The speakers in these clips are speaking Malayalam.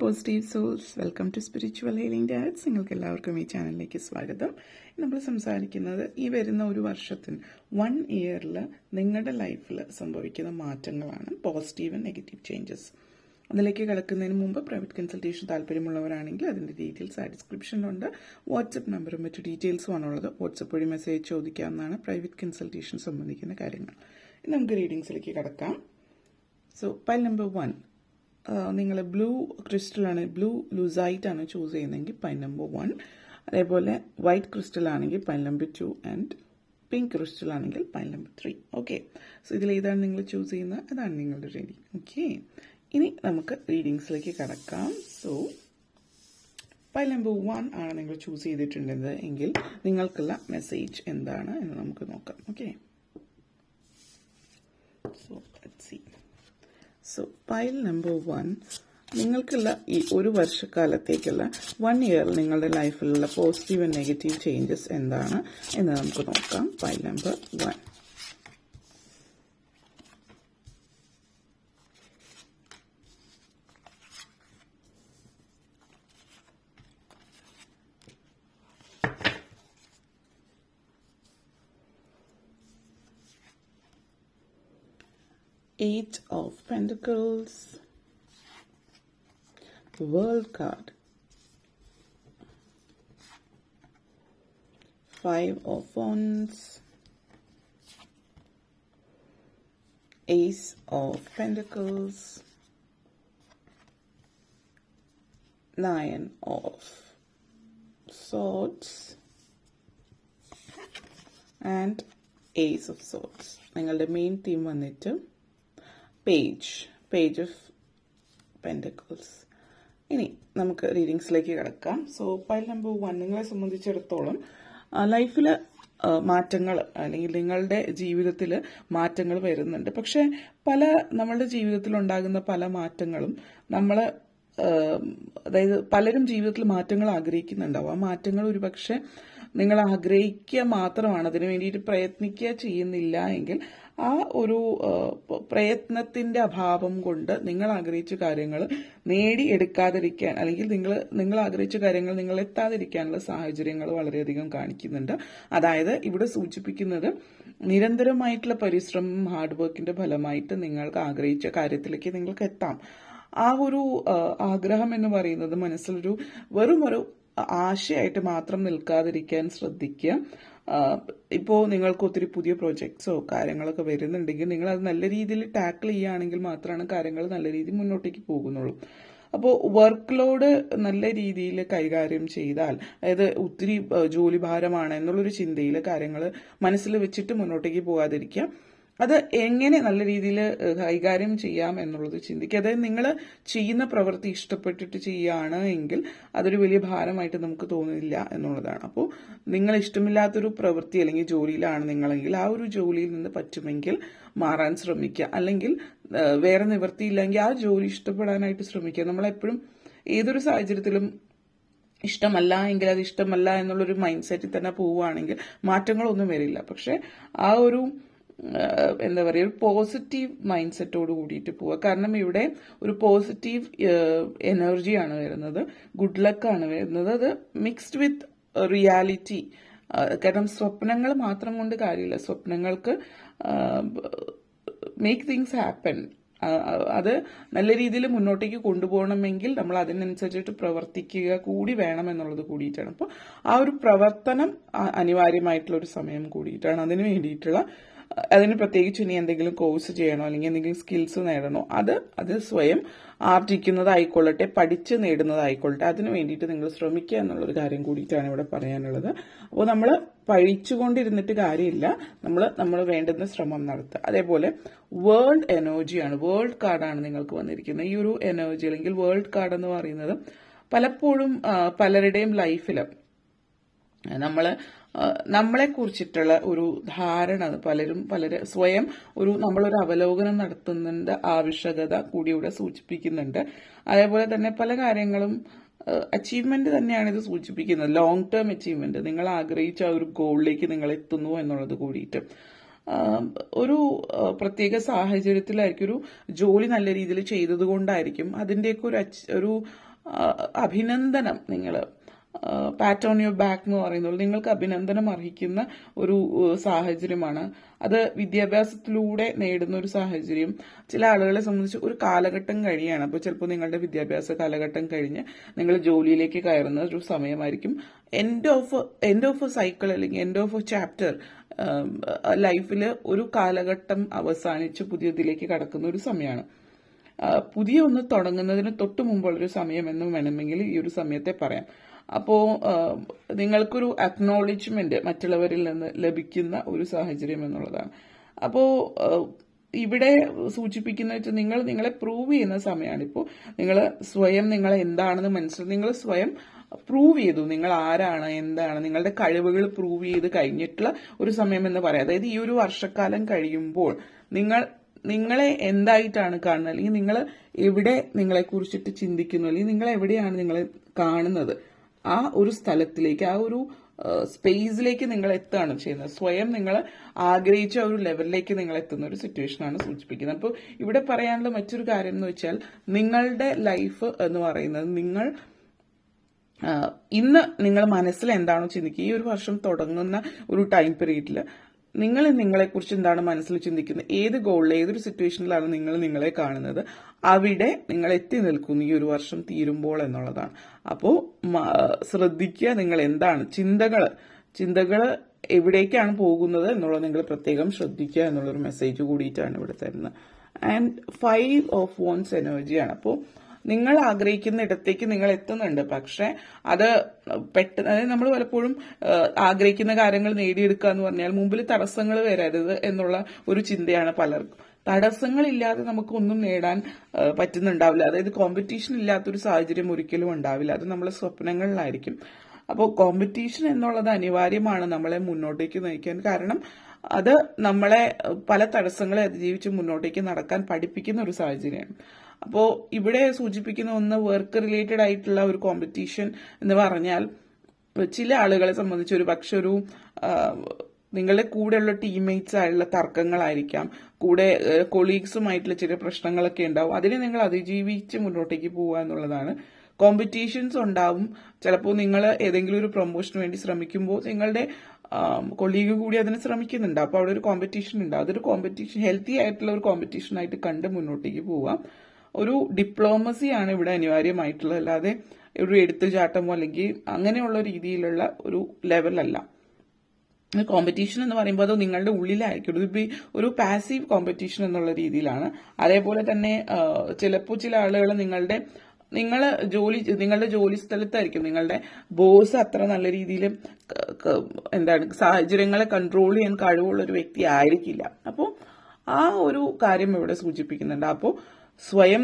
Positive souls, welcome to spiritual healing diets. നിങ്ങൾക്ക് എല്ലാവർക്കും ഈ ചാനലിലേക്ക് സ്വാഗതം. നമ്മൾ സംസാരിക്കുന്നത് ഈ വരുന്ന ഒരു വർഷത്തിന് 1 ഇയറിൽ നിങ്ങളുടെ ലൈഫിൽ സംഭവിക്കുന്ന മാറ്റങ്ങളാണ്, പോസിറ്റീവ് ആൻഡ് നെഗറ്റീവ് ചേഞ്ചസ്. അതിലേക്ക് കിടക്കുന്നതിന് മുമ്പ് പ്രൈവറ്റ് കൺസൾട്ടേഷൻ താല്പര്യമുള്ളവരാണെങ്കിൽ അതിൻ്റെ ഡീറ്റെയിൽസ് ആ ഡിസ്ക്രിപ്ഷനിലുണ്ട്. വാട്സപ്പ് നമ്പറും മറ്റു ഡീറ്റെയിൽസും ആണുള്ളത്. വാട്സപ്പ് വഴി മെസ്സേജ് ചോദിക്കാവുന്നതാണ് പ്രൈവറ്റ് കൺസൾട്ടേഷൻ സംബന്ധിക്കുന്ന കാര്യങ്ങൾ. ഇനി നമുക്ക് റീഡിങ്സിലേക്ക് കിടക്കാം. സോ പൈൽ നമ്പർ 1, നിങ്ങൾ ബ്ലൂ ക്രിസ്റ്റലാണ്, ബ്ലൂ ലൂസൈറ്റ് ആണ് ചൂസ് ചെയ്യുന്നതെങ്കിൽ പൈൽ നമ്പർ 1. അതേപോലെ വൈറ്റ് ക്രിസ്റ്റൽ ആണെങ്കിൽ pile number 2 and pink crystal ആണെങ്കിൽ പൈൽ നമ്പർ 3. ഓക്കെ, സോ ഇതിൽ ഏതാണ് നിങ്ങൾ ചൂസ് ചെയ്യുന്നത്, അതാണ് നിങ്ങളുടെ റീഡിങ്. ഓക്കെ, ഇനി നമുക്ക് റീഡിങ്സിലേക്ക് കടക്കാം. സോ പൈൽ നമ്പർ 1 ആണ് നിങ്ങൾ ചൂസ് ചെയ്തിട്ടുണ്ടെങ്കിൽ എങ്കിൽ നിങ്ങൾക്കുള്ള മെസ്സേജ് എന്താണ് എന്ന് നമുക്ക് നോക്കാം. Okay, so let's see. So pile number 1, നിങ്ങൾക്കുള്ള ഈ ഒരു വർഷക്കാലത്തേക്കുള്ള 1 ഇയർ നിങ്ങളുടെ ലൈഫിലുള്ള പോസിറ്റീവ് ആൻഡ് നെഗറ്റീവ് ചേഞ്ചസ് എന്താണ് എന്ന് നമുക്ക് നോക്കാം. Pile number 1. Eight of Pentacles, World card, 5 of Wands, Ace of Pentacles, 9 of Swords and Ace of Swords. നിങ്ങളുടെ മെയിൻ തീം വന്നിട്ട് പേജ് ഓഫ് പെൻറ്റക്കിൾസ്. ഇനി നമുക്ക് റീഡിങ്സിലേക്ക് കിടക്കാം. സോ പൈൽ നമ്പർ 1, നിങ്ങളെ സംബന്ധിച്ചിടത്തോളം ലൈഫിൽ മാറ്റങ്ങൾ അല്ലെങ്കിൽ നിങ്ങളുടെ ജീവിതത്തിൽ മാറ്റങ്ങൾ വരുന്നുണ്ട്. പക്ഷെ നമ്മളുടെ ജീവിതത്തിൽ ഉണ്ടാകുന്ന പല മാറ്റങ്ങളും അതായത് പലരും ജീവിതത്തിൽ മാറ്റങ്ങൾ ആഗ്രഹിക്കുന്നുണ്ടാവും. ആ മാറ്റങ്ങൾ ഒരുപക്ഷെ നിങ്ങൾ ആഗ്രഹിക്കുക മാത്രമാണ്, അതിനു വേണ്ടിയിട്ട് പ്രയത്നിക്കുക ചെയ്യുന്നില്ല എങ്കിൽ ആ ഒരു പ്രയത്നത്തിന്റെ അഭാവം കൊണ്ട് നിങ്ങൾ ആഗ്രഹിച്ച കാര്യങ്ങൾ നേടിയെടുക്കാതിരിക്കാൻ അല്ലെങ്കിൽ നിങ്ങൾ ആഗ്രഹിച്ച കാര്യങ്ങൾ നിങ്ങൾ എത്താതിരിക്കാനുള്ള സാഹചര്യങ്ങൾ വളരെയധികം കാണിക്കുന്നുണ്ട്. അതായത് ഇവിടെ സൂചിപ്പിക്കുന്നത് നിരന്തരമായിട്ടുള്ള പരിശ്രമം, ഹാർഡ് വർക്കിന്റെ ഫലമായിട്ട് നിങ്ങൾക്ക് ആഗ്രഹിച്ച കാര്യത്തിലേക്ക് നിങ്ങൾക്ക് എത്താം. ആ ഒരു ആഗ്രഹം എന്ന് പറയുന്നത് മനസ്സിലൊരു വെറുമൊരു ആശയായിട്ട് മാത്രം നിൽക്കാതിരിക്കാൻ ശ്രദ്ധിക്കുക. ഇപ്പോൾ നിങ്ങൾക്ക് ഒത്തിരി പുതിയ പ്രോജക്ട്സോ കാര്യങ്ങളൊക്കെ വരുന്നുണ്ടെങ്കിൽ നിങ്ങൾ അത് നല്ല രീതിയിൽ ടാക്കിൾ ചെയ്യുകയാണെങ്കിൽ മാത്രമാണ് കാര്യങ്ങൾ നല്ല രീതിയിൽ മുന്നോട്ടേക്ക് പോകുന്നുള്ളൂ. അപ്പോൾ വർക്ക് ലോഡ് നല്ല രീതിയിൽ കൈകാര്യം ചെയ്താൽ, അതായത് ഒത്തിരി ജോലി ഭാരമാണ് എന്നുള്ളൊരു ചിന്തയിൽ കാര്യങ്ങൾ മനസ്സിൽ വെച്ചിട്ട് മുന്നോട്ടേക്ക് പോകാതിരിക്കുക. അത് എങ്ങനെ നല്ല രീതിയിൽ കൈകാര്യം ചെയ്യാം എന്നുള്ളത് ചിന്തിക്കുക. അതായത് നിങ്ങൾ ചെയ്യുന്ന പ്രവൃത്തി ഇഷ്ടപ്പെട്ടിട്ട് ചെയ്യുകയാണ് എങ്കിൽ അതൊരു വലിയ ഭാരമായിട്ട് നമുക്ക് തോന്നില്ല എന്നുള്ളതാണ്. അപ്പോൾ നിങ്ങൾ ഇഷ്ടമില്ലാത്തൊരു പ്രവൃത്തി അല്ലെങ്കിൽ ജോലിയിലാണ് നിങ്ങളെങ്കിൽ ആ ഒരു ജോലിയിൽ നിന്ന് പറ്റുമെങ്കിൽ മാറാൻ ശ്രമിക്കുക. അല്ലെങ്കിൽ വേറെ നിവൃത്തിയില്ലെങ്കിൽ ആ ജോലി ഇഷ്ടപ്പെടാനായിട്ട് ശ്രമിക്കുക. നമ്മളെപ്പോഴും ഏതൊരു സാഹചര്യത്തിലും ഇഷ്ടമല്ല എങ്കിൽ അത് ഇഷ്ടമല്ല എന്നുള്ളൊരു മൈൻഡ് സെറ്റിൽ തന്നെ പോവുകയാണെങ്കിൽ മാറ്റങ്ങളൊന്നും വരില്ല. പക്ഷെ ആ ഒരു എന്താ പറയുക, ഒരു പോസിറ്റീവ് മൈൻഡ് സെറ്റോട് കൂടിയിട്ട് പോവുക. കാരണം ഇവിടെ ഒരു പോസിറ്റീവ് എനർജിയാണ് വരുന്നത്, ഗുഡ് ലക്കാണ് വരുന്നത്. അത് മിക്സ്ഡ് വിത്ത് റിയാലിറ്റി. കാരണം സ്വപ്നങ്ങൾ മാത്രം കൊണ്ട് കാര്യമില്ല, സ്വപ്നങ്ങൾക്ക് മേക്ക് തിങ്സ് ഹാപ്പൻ. അത് നല്ല രീതിയിൽ മുന്നോട്ടേക്ക് കൊണ്ടുപോകണമെങ്കിൽ നമ്മൾ അതിനനുസരിച്ചിട്ട് പ്രവർത്തിക്കുക കൂടി വേണം എന്നുള്ളത് കൂടിയിട്ടാണ്. അപ്പോൾ ആ ഒരു പ്രവർത്തനം അനിവാര്യമായിട്ടുള്ള ഒരു സമയം കൂടിയിട്ടാണ്. അതിന് വേണ്ടിയിട്ടുള്ള അതിന് പ്രത്യേകിച്ച് ഇനി എന്തെങ്കിലും കോഴ്സ് ചെയ്യണോ അല്ലെങ്കിൽ എന്തെങ്കിലും സ്കിൽസ് നേടണോ അത് സ്വയം ആർജിക്കുന്നതായിക്കൊള്ളട്ടെ, പഠിച്ച് നേടുന്നതായിക്കൊള്ളട്ടെ, അതിന് വേണ്ടിയിട്ട് നിങ്ങൾ ശ്രമിക്കുക എന്നുള്ളൊരു കാര്യം കൂടിയിട്ടാണ് ഇവിടെ പറയാനുള്ളത്. അപ്പോൾ നമ്മൾ പഴിച്ചുകൊണ്ടിരുന്നിട്ട് കാര്യമില്ല, നമ്മൾ വേണ്ടുന്ന ശ്രമം നടത്തുക. അതേപോലെ വേൾഡ് എനർജിയാണ്, വേൾഡ് കാർഡാണ് നിങ്ങൾക്ക് വന്നിരിക്കുന്നത്. ഈ ഒരു എനർജി അല്ലെങ്കിൽ വേൾഡ് കാർഡ് എന്ന് പറയുന്നത് പലപ്പോഴും പലരുടെയും ലൈഫിൽ നമ്മളെ കുറിച്ചിട്ടുള്ള ഒരു ധാരണ പലര് സ്വയം നമ്മളൊരു അവലോകനം നടത്തുന്നതിന്റെ ആവശ്യകത കൂടി ഇവിടെ സൂചിപ്പിക്കുന്നുണ്ട്. അതേപോലെ തന്നെ പല കാര്യങ്ങളും അച്ചീവ്മെന്റ് തന്നെയാണ് ഇത് സൂചിപ്പിക്കുന്നത്. ലോങ് ടേം അച്ചീവ്മെന്റ്, നിങ്ങൾ ആഗ്രഹിച്ച ആ ഒരു ഗോളിലേക്ക് നിങ്ങൾ എത്തുന്നു എന്നുള്ളത് കൂടിയിട്ട് ഒരു പ്രത്യേക സാഹചര്യത്തിലായിരിക്കും, ഒരു ജോലി നല്ല രീതിയിൽ ചെയ്തത് കൊണ്ടായിരിക്കും. അതിൻ്റെയൊക്കെ ഒരു അഭിനന്ദനം നിങ്ങൾ പാറ്റ് ഓൺ യുവർ ബാക്ക് എന്ന് പറയുന്നത് നിങ്ങൾക്ക് അഭിനന്ദനം അർഹിക്കുന്ന ഒരു സാഹചര്യമാണ്. അത് വിദ്യാഭ്യാസത്തിലൂടെ നേടുന്ന ഒരു സാഹചര്യം. ചില ആളുകളെ സംബന്ധിച്ച് ഒരു കാലഘട്ടം കഴിയാണ്. അപ്പോൾ ചിലപ്പോൾ നിങ്ങളുടെ വിദ്യാഭ്യാസ കാലഘട്ടം കഴിഞ്ഞ് നിങ്ങൾ ജോലിയിലേക്ക് കയറുന്ന ഒരു സമയമായിരിക്കും. എൻഡ് ഓഫ് സൈക്കിൾ അല്ലെങ്കിൽ എൻഡ് ഓഫ് ചാപ്റ്റർ ലൈഫിൽ ഒരു കാലഘട്ടം അവസാനിച്ച് പുതിയതിലേക്ക് കടക്കുന്ന ഒരു സമയമാണ്. പുതിയ ഒന്ന് തുടങ്ങുന്നതിന് തൊട്ട് മുമ്പുള്ളൊരു സമയം എന്ന് വേണമെങ്കിൽ ഈ ഒരു സമയത്തെ പറയാം. അപ്പോൾ നിങ്ങൾക്കൊരു അക്നോളജ്മെന്റ് മറ്റുള്ളവരിൽ നിന്ന് ലഭിക്കുന്ന ഒരു സാഹചര്യം എന്നുള്ളതാണ്. അപ്പോൾ ഇവിടെ സൂചിപ്പിക്കുന്ന വെച്ചാൽ നിങ്ങളെ പ്രൂവ് ചെയ്യുന്ന സമയമാണ്. ഇപ്പോൾ നിങ്ങൾ സ്വയം നിങ്ങളെ എന്താണെന്ന് നിങ്ങൾ സ്വയം പ്രൂവ് ചെയ്തു, നിങ്ങൾ ആരാണ്, എന്താണ്, നിങ്ങളുടെ കഴിവുകൾ പ്രൂവ് ചെയ്ത് കഴിഞ്ഞിട്ടുള്ള ഒരു സമയം എന്ന് പറയാം. അതായത് ഈ ഒരു വർഷക്കാലം കഴിയുമ്പോൾ നിങ്ങളെ എന്തായിട്ടാണ് കാണുന്നത്, അല്ലെങ്കിൽ നിങ്ങൾ എവിടെ നിങ്ങളെ കുറിച്ചിട്ട് ചിന്തിക്കുന്നു, അല്ലെങ്കിൽ നിങ്ങൾ എവിടെയാണ് നിങ്ങളെ കാണുന്നത്, ആ ഒരു സ്ഥലത്തിലേക്ക്, ആ ഒരു സ്പേസിലേക്ക് നിങ്ങൾ എത്തുകയാണ് ചെയ്യുന്നത്. സ്വയം നിങ്ങൾ ആഗ്രഹിച്ച ഒരു ലെവലിലേക്ക് നിങ്ങൾ എത്തുന്ന ഒരു സിറ്റുവേഷനാണ് സൂചിപ്പിക്കുന്നത്. അപ്പോൾ ഇവിടെ പറയാനുള്ള മറ്റൊരു കാര്യം എന്ന് വെച്ചാൽ, നിങ്ങളുടെ ലൈഫ് എന്ന് പറയുന്നത് ഇന്ന് നിങ്ങൾ മനസ്സിൽ എന്താണോ ചിന്തിക്കുക, ഈ ഒരു വർഷം തുടങ്ങുന്ന ഒരു ടൈം പീരീഡിൽ നിങ്ങൾ നിങ്ങളെക്കുറിച്ച് എന്താണ് മനസ്സിൽ ചിന്തിക്കുന്നത്, ഏത് ഗോളിൽ, ഏതൊരു സിറ്റുവേഷനിലാണ് നിങ്ങൾ നിങ്ങളെ കാണുന്നത്, അവിടെ നിങ്ങൾ എത്തി നിൽക്കുന്നു ഈ ഒരു വർഷം തീരുമ്പോൾ എന്നുള്ളതാണ്. അപ്പോൾ ശ്രദ്ധിക്കുക, നിങ്ങൾ എന്താണ് ചിന്തകൾ എവിടേക്കാണ് പോകുന്നത് എന്നുള്ളത് നിങ്ങൾ പ്രത്യേകം ശ്രദ്ധിക്കുക എന്നുള്ളൊരു മെസ്സേജ് കൂടിയിട്ടാണ് ഇവിടെ തരുന്നത്. ആൻഡ് 5 of Wands എനർജിയാണ്. അപ്പോൾ നിങ്ങൾ ആഗ്രഹിക്കുന്ന ഇടത്തേക്ക് നിങ്ങൾ എത്തുന്നുണ്ട്. പക്ഷെ അത് പെട്ടെന്ന്, അതായത് നമ്മൾ പലപ്പോഴും ആഗ്രഹിക്കുന്ന കാര്യങ്ങൾ നേടിയെടുക്കുക എന്ന് പറഞ്ഞാൽ മുമ്പിൽ തടസ്സങ്ങൾ വരരുത് എന്നുള്ള ഒരു ചിന്തയാണ് പലർക്കും. തടസ്സങ്ങളില്ലാതെ നമുക്കൊന്നും നേടാൻ പറ്റുന്നുണ്ടാവില്ല. അതായത് കോമ്പറ്റീഷൻ ഇല്ലാത്തൊരു സാഹചര്യം ഒരിക്കലും ഉണ്ടാവില്ല. അത് നമ്മളെ സ്വപ്നങ്ങളിലായിരിക്കും. അപ്പോൾ കോമ്പറ്റീഷൻ എന്നുള്ളത് അനിവാര്യമാണ് നമ്മളെ മുന്നോട്ടേക്ക് നയിക്കാൻ. കാരണം അത് നമ്മളെ പല തടസ്സങ്ങളെ അതിജീവിച്ച് മുന്നോട്ടേക്ക് നടക്കാൻ പഠിപ്പിക്കുന്ന ഒരു സാഹചര്യമാണ്. അപ്പോൾ ഇവിടെ സൂചിപ്പിക്കുന്ന ഒന്ന് വർക്ക് റിലേറ്റഡ് ആയിട്ടുള്ള ഒരു കോമ്പറ്റീഷൻ എന്ന് പറഞ്ഞാൽ, ചില ആളുകളെ സംബന്ധിച്ച് ഒരു പക്ഷെ ഒരു നിങ്ങളുടെ കൂടെയുള്ള ടീംമേറ്റ്സ് ആയിട്ടുള്ള തർക്കങ്ങളായിരിക്കാം, കൂടെ കൊളീഗ്സുമായിട്ടുള്ള ചില പ്രശ്നങ്ങളൊക്കെ ഉണ്ടാവും. അതിനെ നിങ്ങൾ അതിജീവിച്ച് മുന്നോട്ടേക്ക് പോവുക എന്നുള്ളതാണ്. കോമ്പറ്റീഷൻസ് ഉണ്ടാവും. ചിലപ്പോൾ നിങ്ങൾ ഏതെങ്കിലും ഒരു പ്രൊമോഷന് വേണ്ടി ശ്രമിക്കുമ്പോൾ നിങ്ങളുടെ കൊളീഗ് കൂടി അതിന് ശ്രമിക്കുന്നുണ്ട്. അപ്പോൾ അവിടെ ഒരു കോമ്പറ്റീഷൻ ഉണ്ട്. അതൊരു കോമ്പറ്റീഷൻ, ഹെൽത്തി ആയിട്ടുള്ള ഒരു കോമ്പറ്റീഷൻ ആയിട്ട് കണ്ട് മുന്നോട്ടേക്ക് പോവാം. ഒരു ഡിപ്ലോമസിയാണ് ഇവിടെ അനിവാര്യമായിട്ടുള്ളത്, അല്ലാതെ ഒരു എടുത്തുചാട്ടമോ അല്ലെങ്കിൽ അങ്ങനെയുള്ള രീതിയിലുള്ള ഒരു ലെവലല്ല. കോമ്പറ്റീഷൻ എന്ന് പറയുമ്പോൾ അത് നിങ്ങളുടെ ഉള്ളിലായിരിക്കും. ഇത് ഒരു പാസീവ് കോമ്പറ്റീഷൻ എന്നുള്ള രീതിയിലാണ്. അതേപോലെ തന്നെ ചിലപ്പോൾ ചില ആളുകൾ നിങ്ങളുടെ ജോലി സ്ഥലത്തായിരിക്കും നിങ്ങളുടെ ബോസ് അത്ര നല്ല രീതിയിൽ സാഹചര്യങ്ങളെ കൺട്രോൾ ചെയ്യാൻ കഴിവുള്ള ഒരു വ്യക്തി ആയിരിക്കില്ല. അപ്പോൾ ആ ഒരു കാര്യം ഇവിടെ സൂചിപ്പിക്കുന്നുണ്ട്. അപ്പോൾ സ്വയം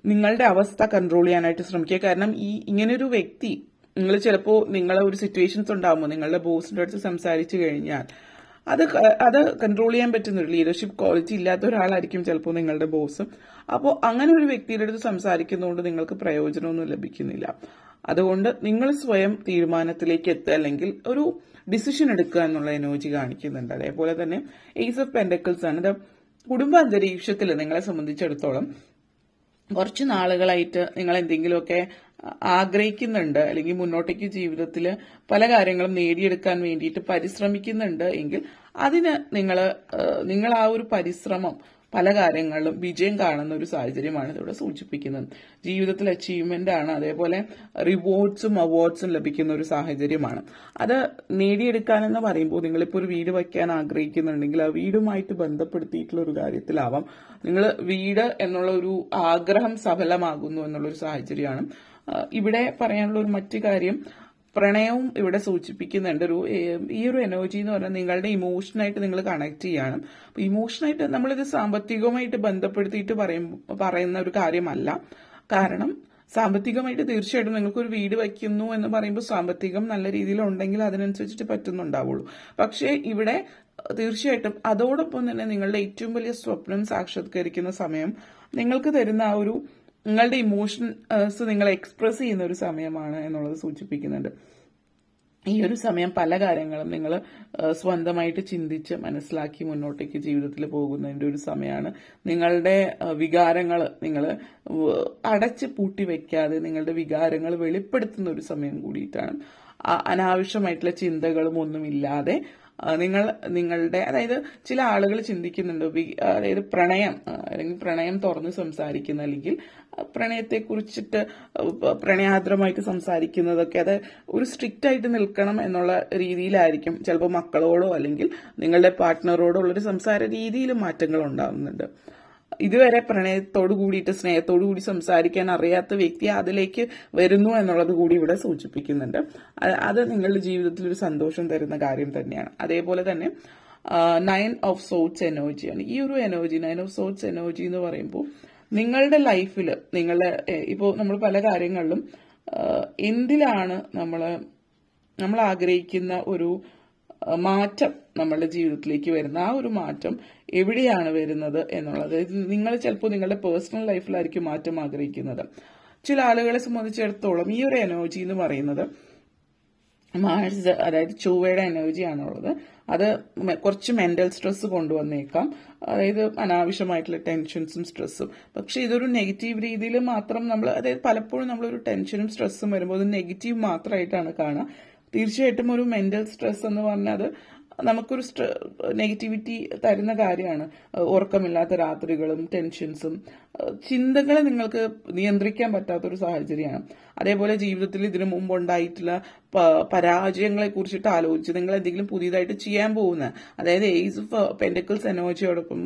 നിങ്ങളുടെ അവസ്ഥ കൺട്രോൾ ചെയ്യാനായിട്ട് ശ്രമിക്കുക. കാരണം ഇങ്ങനൊരു വ്യക്തി, നിങ്ങൾ ചിലപ്പോൾ നിങ്ങളെ ഒരു സിറ്റുവേഷൻസ് ഉണ്ടാകുമ്പോൾ നിങ്ങളുടെ ബോസിന്റെ അടുത്ത് സംസാരിച്ചു കഴിഞ്ഞാൽ അത് കൺട്രോൾ ചെയ്യാൻ പറ്റുന്ന ഒരു ലീഡർഷിപ്പ് ക്വാളിറ്റി ഇല്ലാത്ത ഒരാളായിരിക്കും ചിലപ്പോൾ നിങ്ങളുടെ ബോസ്. അപ്പോൾ അങ്ങനെ ഒരു വ്യക്തിയുടെ അടുത്ത് സംസാരിക്കുന്നതുകൊണ്ട് നിങ്ങൾക്ക് പ്രയോജനമൊന്നും ലഭിക്കുന്നില്ല. അതുകൊണ്ട് നിങ്ങൾ സ്വയം തീരുമാനത്തിലേക്ക് എത്തുക, അല്ലെങ്കിൽ ഒരു ഡിസിഷൻ എടുക്കുക എന്നുള്ള എനർജി കാണിക്കുന്നുണ്ട്. അതേപോലെ തന്നെ ഏസ് ഓഫ് പെന്റക്കിൾസ് ആണ്. ഇത് കുടുംബ അന്തരീക്ഷത്തിൽ നിങ്ങളെ സംബന്ധിച്ചിടത്തോളം കുറച്ച് നാളുകളായിട്ട് നിങ്ങൾ എന്തെങ്കിലുമൊക്കെ ആഗ്രഹിക്കുന്നുണ്ട്, അല്ലെങ്കിൽ മുന്നോട്ടേക്ക് ജീവിതത്തിൽ പല കാര്യങ്ങളും നേടിയെടുക്കാൻ വേണ്ടിയിട്ട് പരിശ്രമിക്കുന്നുണ്ട് എങ്കിൽ അതിന് നിങ്ങൾ ആ ഒരു പരിശ്രമം പല കാര്യങ്ങളിലും വിജയം കാണുന്ന ഒരു സാഹചര്യമാണ് ഇതിവിടെ സൂചിപ്പിക്കുന്നത്. ജീവിതത്തിൽ അച്ചീവ്മെന്റ് ആണ്, അതേപോലെ റിവാർഡ്സും അവാർഡ്സും ലഭിക്കുന്ന ഒരു സാഹചര്യമാണ്. അത് നേടിയെടുക്കാനെന്ന് പറയുമ്പോൾ നിങ്ങളിപ്പോൾ ഒരു വീട് വയ്ക്കാൻ ആഗ്രഹിക്കുന്നുണ്ടെങ്കിൽ ആ വീടുമായിട്ട് ബന്ധപ്പെടുത്തിയിട്ടുള്ള ഒരു കാര്യത്തിലാവാം. നിങ്ങൾ വീട് എന്നുള്ള ഒരു ആഗ്രഹം സഫലമാകുന്നു എന്നുള്ളൊരു സാഹചര്യമാണ്. ഇവിടെ പറയാനുള്ള ഒരു മറ്റു കാര്യം, പ്രണയവും ഇവിടെ സൂചിപ്പിക്കുന്നുണ്ട്. ഈ ഒരു എനർജി എന്ന് പറഞ്ഞാൽ നിങ്ങളുടെ ഇമോഷനായിട്ട് നിങ്ങൾ കണക്ട് ചെയ്യണം. അപ്പൊ ഇമോഷനായിട്ട് നമ്മളിത് സാമ്പത്തികമായിട്ട് ബന്ധപ്പെടുത്തിയിട്ട് പറയുന്ന ഒരു കാര്യമല്ല. കാരണം സാമ്പത്തികമായിട്ട് തീർച്ചയായിട്ടും നിങ്ങൾക്കൊരു വീട് വയ്ക്കുന്നു എന്ന് പറയുമ്പോൾ സാമ്പത്തികം നല്ല രീതിയിൽ ഉണ്ടെങ്കിൽ അതിനനുസരിച്ചിട്ട് പറ്റുന്നുണ്ടാവുള്ളൂ. പക്ഷേ ഇവിടെ തീർച്ചയായിട്ടും അതോടൊപ്പം തന്നെ നിങ്ങളുടെ ഏറ്റവും വലിയ സ്വപ്നം സാക്ഷാത്കരിക്കുന്ന സമയം നിങ്ങൾക്ക് തരുന്ന ആ ഒരു നിങ്ങളുടെ ഇമോഷൻസ് നിങ്ങൾ എക്സ്പ്രസ് ചെയ്യുന്ന ഒരു സമയമാണ് എന്നുള്ളത് സൂചിപ്പിക്കുന്നുണ്ട്. ഈ ഒരു സമയം പല കാര്യങ്ങളും നിങ്ങൾ സ്വന്തമായിട്ട് ചിന്തിച്ച് മനസ്സിലാക്കി മുന്നോട്ടേക്ക് ജീവിതത്തിൽ പോകുന്നതിൻ്റെ ഒരു സമയമാണ്. നിങ്ങളുടെ വികാരങ്ങൾ നിങ്ങൾ അടച്ച് പൂട്ടി വെക്കാതെ നിങ്ങളുടെ വികാരങ്ങൾ വെളിപ്പെടുത്തുന്ന ഒരു സമയം കൂടിയിട്ടാണ്. അനാവശ്യമായിട്ടുള്ള ചിന്തകളും ഒന്നുമില്ലാതെ നിങ്ങളുടെ അതായത് ചില ആളുകൾ ചിന്തിക്കുന്നുണ്ട്, അതായത് പ്രണയം അല്ലെങ്കിൽ പ്രണയം തുറന്ന് സംസാരിക്കുന്ന അല്ലെങ്കിൽ പ്രണയത്തെ കുറിച്ചിട്ട് പ്രണയാദ്രമായിട്ട് സംസാരിക്കുന്നതൊക്കെ അത് ഒരു സ്ട്രിക്റ്റ് ആയിട്ട് നിൽക്കണം എന്നുള്ള രീതിയിലായിരിക്കും. ചിലപ്പോൾ മക്കളോടോ അല്ലെങ്കിൽ നിങ്ങളുടെ പാർട്ട്ണറോടോ ഉള്ളൊരു സംസാര രീതിയിൽ മാറ്റങ്ങൾ ഉണ്ടാകുന്നുണ്ട്. ഇതുവരെ പ്രണയത്തോടു കൂടിയിട്ട് സ്നേഹത്തോടു കൂടി സംസാരിക്കാൻ അറിയാത്ത വ്യക്തി അതിലേക്ക് വരുന്നു എന്നുള്ളത് കൂടി ഇവിടെ സൂചിപ്പിക്കുന്നുണ്ട്. അത് നിങ്ങളുടെ ജീവിതത്തിൽ ഒരു സന്തോഷം തരുന്ന കാര്യം തന്നെയാണ്. അതേപോലെ തന്നെ 9 ഓഫ് സോട്സ് എനർജിയാണ് ഈ ഒരു എനർജി. 9 ഓഫ് സോട്സ് എനർജി എന്ന് പറയുമ്പോൾ നിങ്ങളുടെ ലൈഫിൽ ഇപ്പോൾ നമ്മൾ പല കാര്യങ്ങളിലും എന്തിലാണ് നമ്മൾ ആഗ്രഹിക്കുന്ന ഒരു മാറ്റം നമ്മളുടെ ജീവിതത്തിലേക്ക് വരുന്ന ആ ഒരു മാറ്റം എവിടെയാണ് വരുന്നത് എന്നുള്ളത്. നിങ്ങൾ ചിലപ്പോൾ നിങ്ങളുടെ പേഴ്സണൽ ലൈഫിലായിരിക്കും മാറ്റം ആഗ്രഹിക്കുന്നത്. ചില ആളുകളെ സംബന്ധിച്ചിടത്തോളം ഈ ഒരു എനർജി എന്ന് പറയുന്നത് മാർസ്, അതായത് ചൊവ്വയുടെ എനർജിയാണുള്ളത്. അത് കുറച്ച് മെന്റൽ സ്ട്രെസ് കൊണ്ടുവന്നേക്കാം, അതായത് അനാവശ്യമായിട്ടുള്ള ടെൻഷൻസും സ്ട്രെസ്സും. പക്ഷെ ഇതൊരു നെഗറ്റീവ് രീതിയിൽ മാത്രം അതായത് പലപ്പോഴും നമ്മളൊരു ടെൻഷനും സ്ട്രെസ്സും വരുമ്പോൾ അത് നെഗറ്റീവ് മാത്രമായിട്ടാണ് കാണുക. തീർച്ചയായിട്ടും ഒരു മെന്റൽ സ്ട്രെസ് എന്ന് പറഞ്ഞാൽ അത് നമുക്കൊരു നെഗറ്റിവിറ്റി തരുന്ന കാര്യമാണ്. ഉറക്കമില്ലാത്ത രാത്രികളും ടെൻഷൻസും ചിന്തകളെ നിങ്ങൾക്ക് നിയന്ത്രിക്കാൻ പറ്റാത്തൊരു സാഹചര്യമാണ്. അതേപോലെ ജീവിതത്തിൽ ഇതിനു മുമ്പ് ഉണ്ടായിട്ടുള്ള പരാജയങ്ങളെ കുറിച്ചിട്ട് ആലോചിച്ച് നിങ്ങൾ എന്തെങ്കിലും പുതിയതായിട്ട് ചെയ്യാൻ പോകുന്ന, അതായത് ഏസ് ഓഫ് പെന്റക്കിൾസ് എനർജിയോടൊപ്പം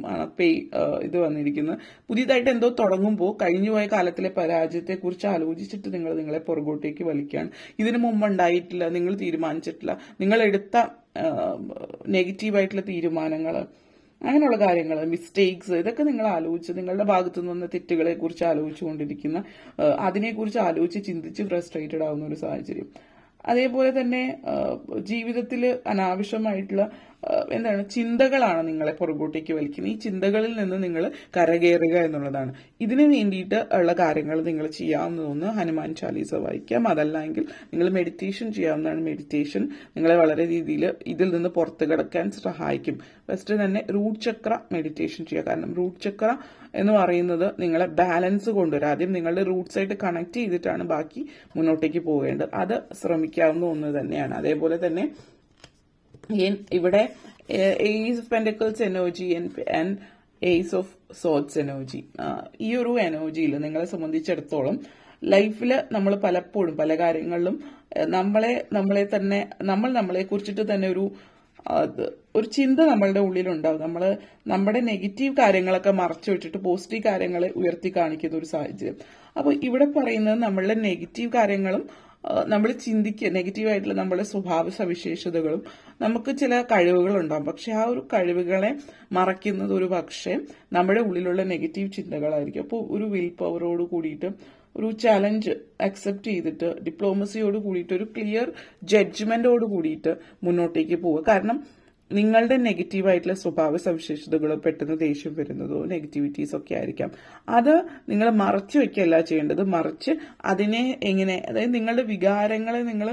ഇത് വന്നിരിക്കുന്നത്. പുതിയതായിട്ട് എന്തോ തുടങ്ങുമ്പോൾ കഴിഞ്ഞുപോയ കാലത്തിലെ പരാജയത്തെ കുറിച്ച് ആലോചിച്ചിട്ട് നിങ്ങളെ പുറകോട്ടേക്ക് വലിക്കുകയാണ്. ഇതിനു മുമ്പ് ഉണ്ടായിട്ടില്ല, നിങ്ങൾ തീരുമാനിച്ചിട്ടില്ല, നിങ്ങൾ എടുത്ത നെഗറ്റീവായിട്ടുള്ള തീരുമാനങ്ങൾ, അങ്ങനെയുള്ള കാര്യങ്ങൾ, മിസ്റ്റേക്സ്, ഇതൊക്കെ നിങ്ങൾ ആലോചിച്ച് നിങ്ങളുടെ ഭാഗത്തു നിന്ന് തെറ്റുകളെ കുറിച്ച് ആലോചിച്ചുകൊണ്ടിരിക്കുന്ന, അതിനെക്കുറിച്ച് ആലോചിച്ച് ചിന്തിച്ച് ഫ്രസ്ട്രേറ്റഡ് ആവുന്ന ഒരു സാഹചര്യം. അതേപോലെ തന്നെ ജീവിതത്തിൽ അനാവശ്യമായിട്ടുള്ള ചിന്തകളാണ് നിങ്ങളെ പുറകോട്ടേക്ക് വലിക്കുന്നത്. ഈ ചിന്തകളിൽ നിന്ന് നിങ്ങൾ കരകയറുക എന്നുള്ളതാണ്. ഇതിനു വേണ്ടിയിട്ട് ഉള്ള കാര്യങ്ങൾ നിങ്ങൾ ചെയ്യാവുന്നതൊന്ന് ഹനുമാൻ ചാലീസ വായിക്കാം. അതല്ല എങ്കിൽ നിങ്ങൾ മെഡിറ്റേഷൻ ചെയ്യാവുന്നതാണ്. മെഡിറ്റേഷൻ നിങ്ങളെ വളരെ രീതിയിൽ ഇതിൽ നിന്ന് പുറത്തു കിടക്കാൻ സഹായിക്കും. ഫസ്റ്റ് തന്നെ റൂട്ട് ചക്ര മെഡിറ്റേഷൻ ചെയ്യുക. കാരണം റൂട്ട് ചക്ര എന്ന് പറയുന്നത് നിങ്ങളെ ബാലൻസ് കൊണ്ടുവരും. ആദ്യം നിങ്ങളുടെ റൂട്ട്സ് ആയിട്ട് കണക്ട് ചെയ്തിട്ടാണ് ബാക്കി മുന്നോട്ടേക്ക് പോകേണ്ടത്. അത് ശ്രമിക്കാവുന്ന ഒന്ന് തന്നെയാണ്. അതേപോലെ തന്നെ ഇവിടെ ace of pentacles energy and ace of swords energy, ഈ ഒരു എനർജിയിൽ നിങ്ങളെ സംബന്ധിച്ചിടത്തോളം ലൈഫിൽ നമ്മൾ പലപ്പോഴും പല കാര്യങ്ങളിലും നമ്മളെ കുറിച്ചിട്ട് തന്നെ ഒരു ചിന്ത നമ്മളുടെ ഉള്ളിലുണ്ടാവും. നമ്മുടെ നെഗറ്റീവ് കാര്യങ്ങളൊക്കെ മറച്ചു വെച്ചിട്ട് പോസിറ്റീവ് കാര്യങ്ങളെ ഉയർത്തി കാണിക്കുന്ന ഒരു സാഹചര്യം. അപ്പോൾ ഇവിടെ പറയുന്നത് നമ്മളുടെ നെഗറ്റീവ് കാര്യങ്ങളും നമ്മൾ ചിന്തിക്കുക, നെഗറ്റീവായിട്ടുള്ള നമ്മുടെ സ്വഭാവ സവിശേഷതകളും, നമുക്ക് ചില കഴിവുകളുണ്ടാകും. പക്ഷെ ആ ഒരു കഴിവുകളെ മറയ്ക്കുന്നത് ഒരു പക്ഷേ നമ്മുടെ ഉള്ളിലുള്ള നെഗറ്റീവ് ചിന്തകളായിരിക്കും. അപ്പോൾ ഒരു വിൽ പവറോട് കൂടിയിട്ട് ഒരു ചലഞ്ച് അക്സെപ്റ്റ് ചെയ്തിട്ട് ഡിപ്ലോമസിയോട് കൂടിയിട്ട് ഒരു ക്ലിയർ ജഡ്ജ്മെന്റോട് കൂടിയിട്ട് മുന്നോട്ടേക്ക് പോവുക. കാരണം നിങ്ങളുടെ നെഗറ്റീവായിട്ടുള്ള സ്വഭാവ സവിശേഷതകളോ പെട്ടെന്ന് ദേഷ്യം വരുന്നതോ നെഗറ്റിവിറ്റീസ് ഒക്കെ ആയിരിക്കാം. അത് നിങ്ങൾ മറച്ചു വെക്കുകയല്ല ചെയ്യേണ്ടത്, മറിച്ച് അതിനെ അതായത് നിങ്ങളുടെ വികാരങ്ങളെ നിങ്ങൾ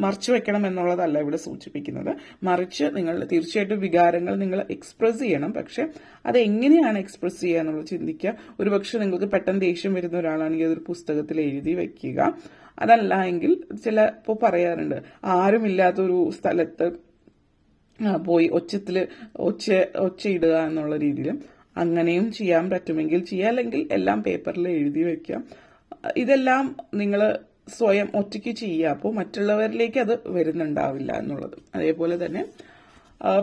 മറച്ചു വെക്കണം എന്നുള്ളതല്ല ഇവിടെ സൂചിപ്പിക്കുന്നത്. മറിച്ച് തീർച്ചയായിട്ടും വികാരങ്ങൾ നിങ്ങൾ എക്സ്പ്രസ് ചെയ്യണം. പക്ഷെ അത് എങ്ങനെയാണ് എക്സ്പ്രസ് ചെയ്യുക എന്നുള്ളത് ചിന്തിക്കുക. ഒരുപക്ഷെ നിങ്ങൾക്ക് പെട്ടെന്ന് ദേഷ്യം വരുന്ന ഒരാളാണെങ്കിൽ അതൊരു പുസ്തകത്തിൽ എഴുതി വെക്കുക. അതല്ല എങ്കിൽ ചിലപ്പോൾ പറയാറുണ്ട്, ആരുമില്ലാത്തൊരു സ്ഥലത്ത് പോയി ഒച്ചയിടുക എന്നുള്ള രീതിയിൽ അങ്ങനെയും ചെയ്യാൻ പറ്റുമെങ്കിൽ ചെയ്യുക. അല്ലെങ്കിൽ എല്ലാം പേപ്പറിൽ എഴുതി വെക്കാം. ഇതെല്ലാം നിങ്ങൾ സ്വയം ഒറ്റയ്ക്ക് ചെയ്യുക. അപ്പോൾ മറ്റുള്ളവരിലേക്ക് അത് വരുന്നുണ്ടാവില്ല എന്നുള്ളത്. അതേപോലെ തന്നെ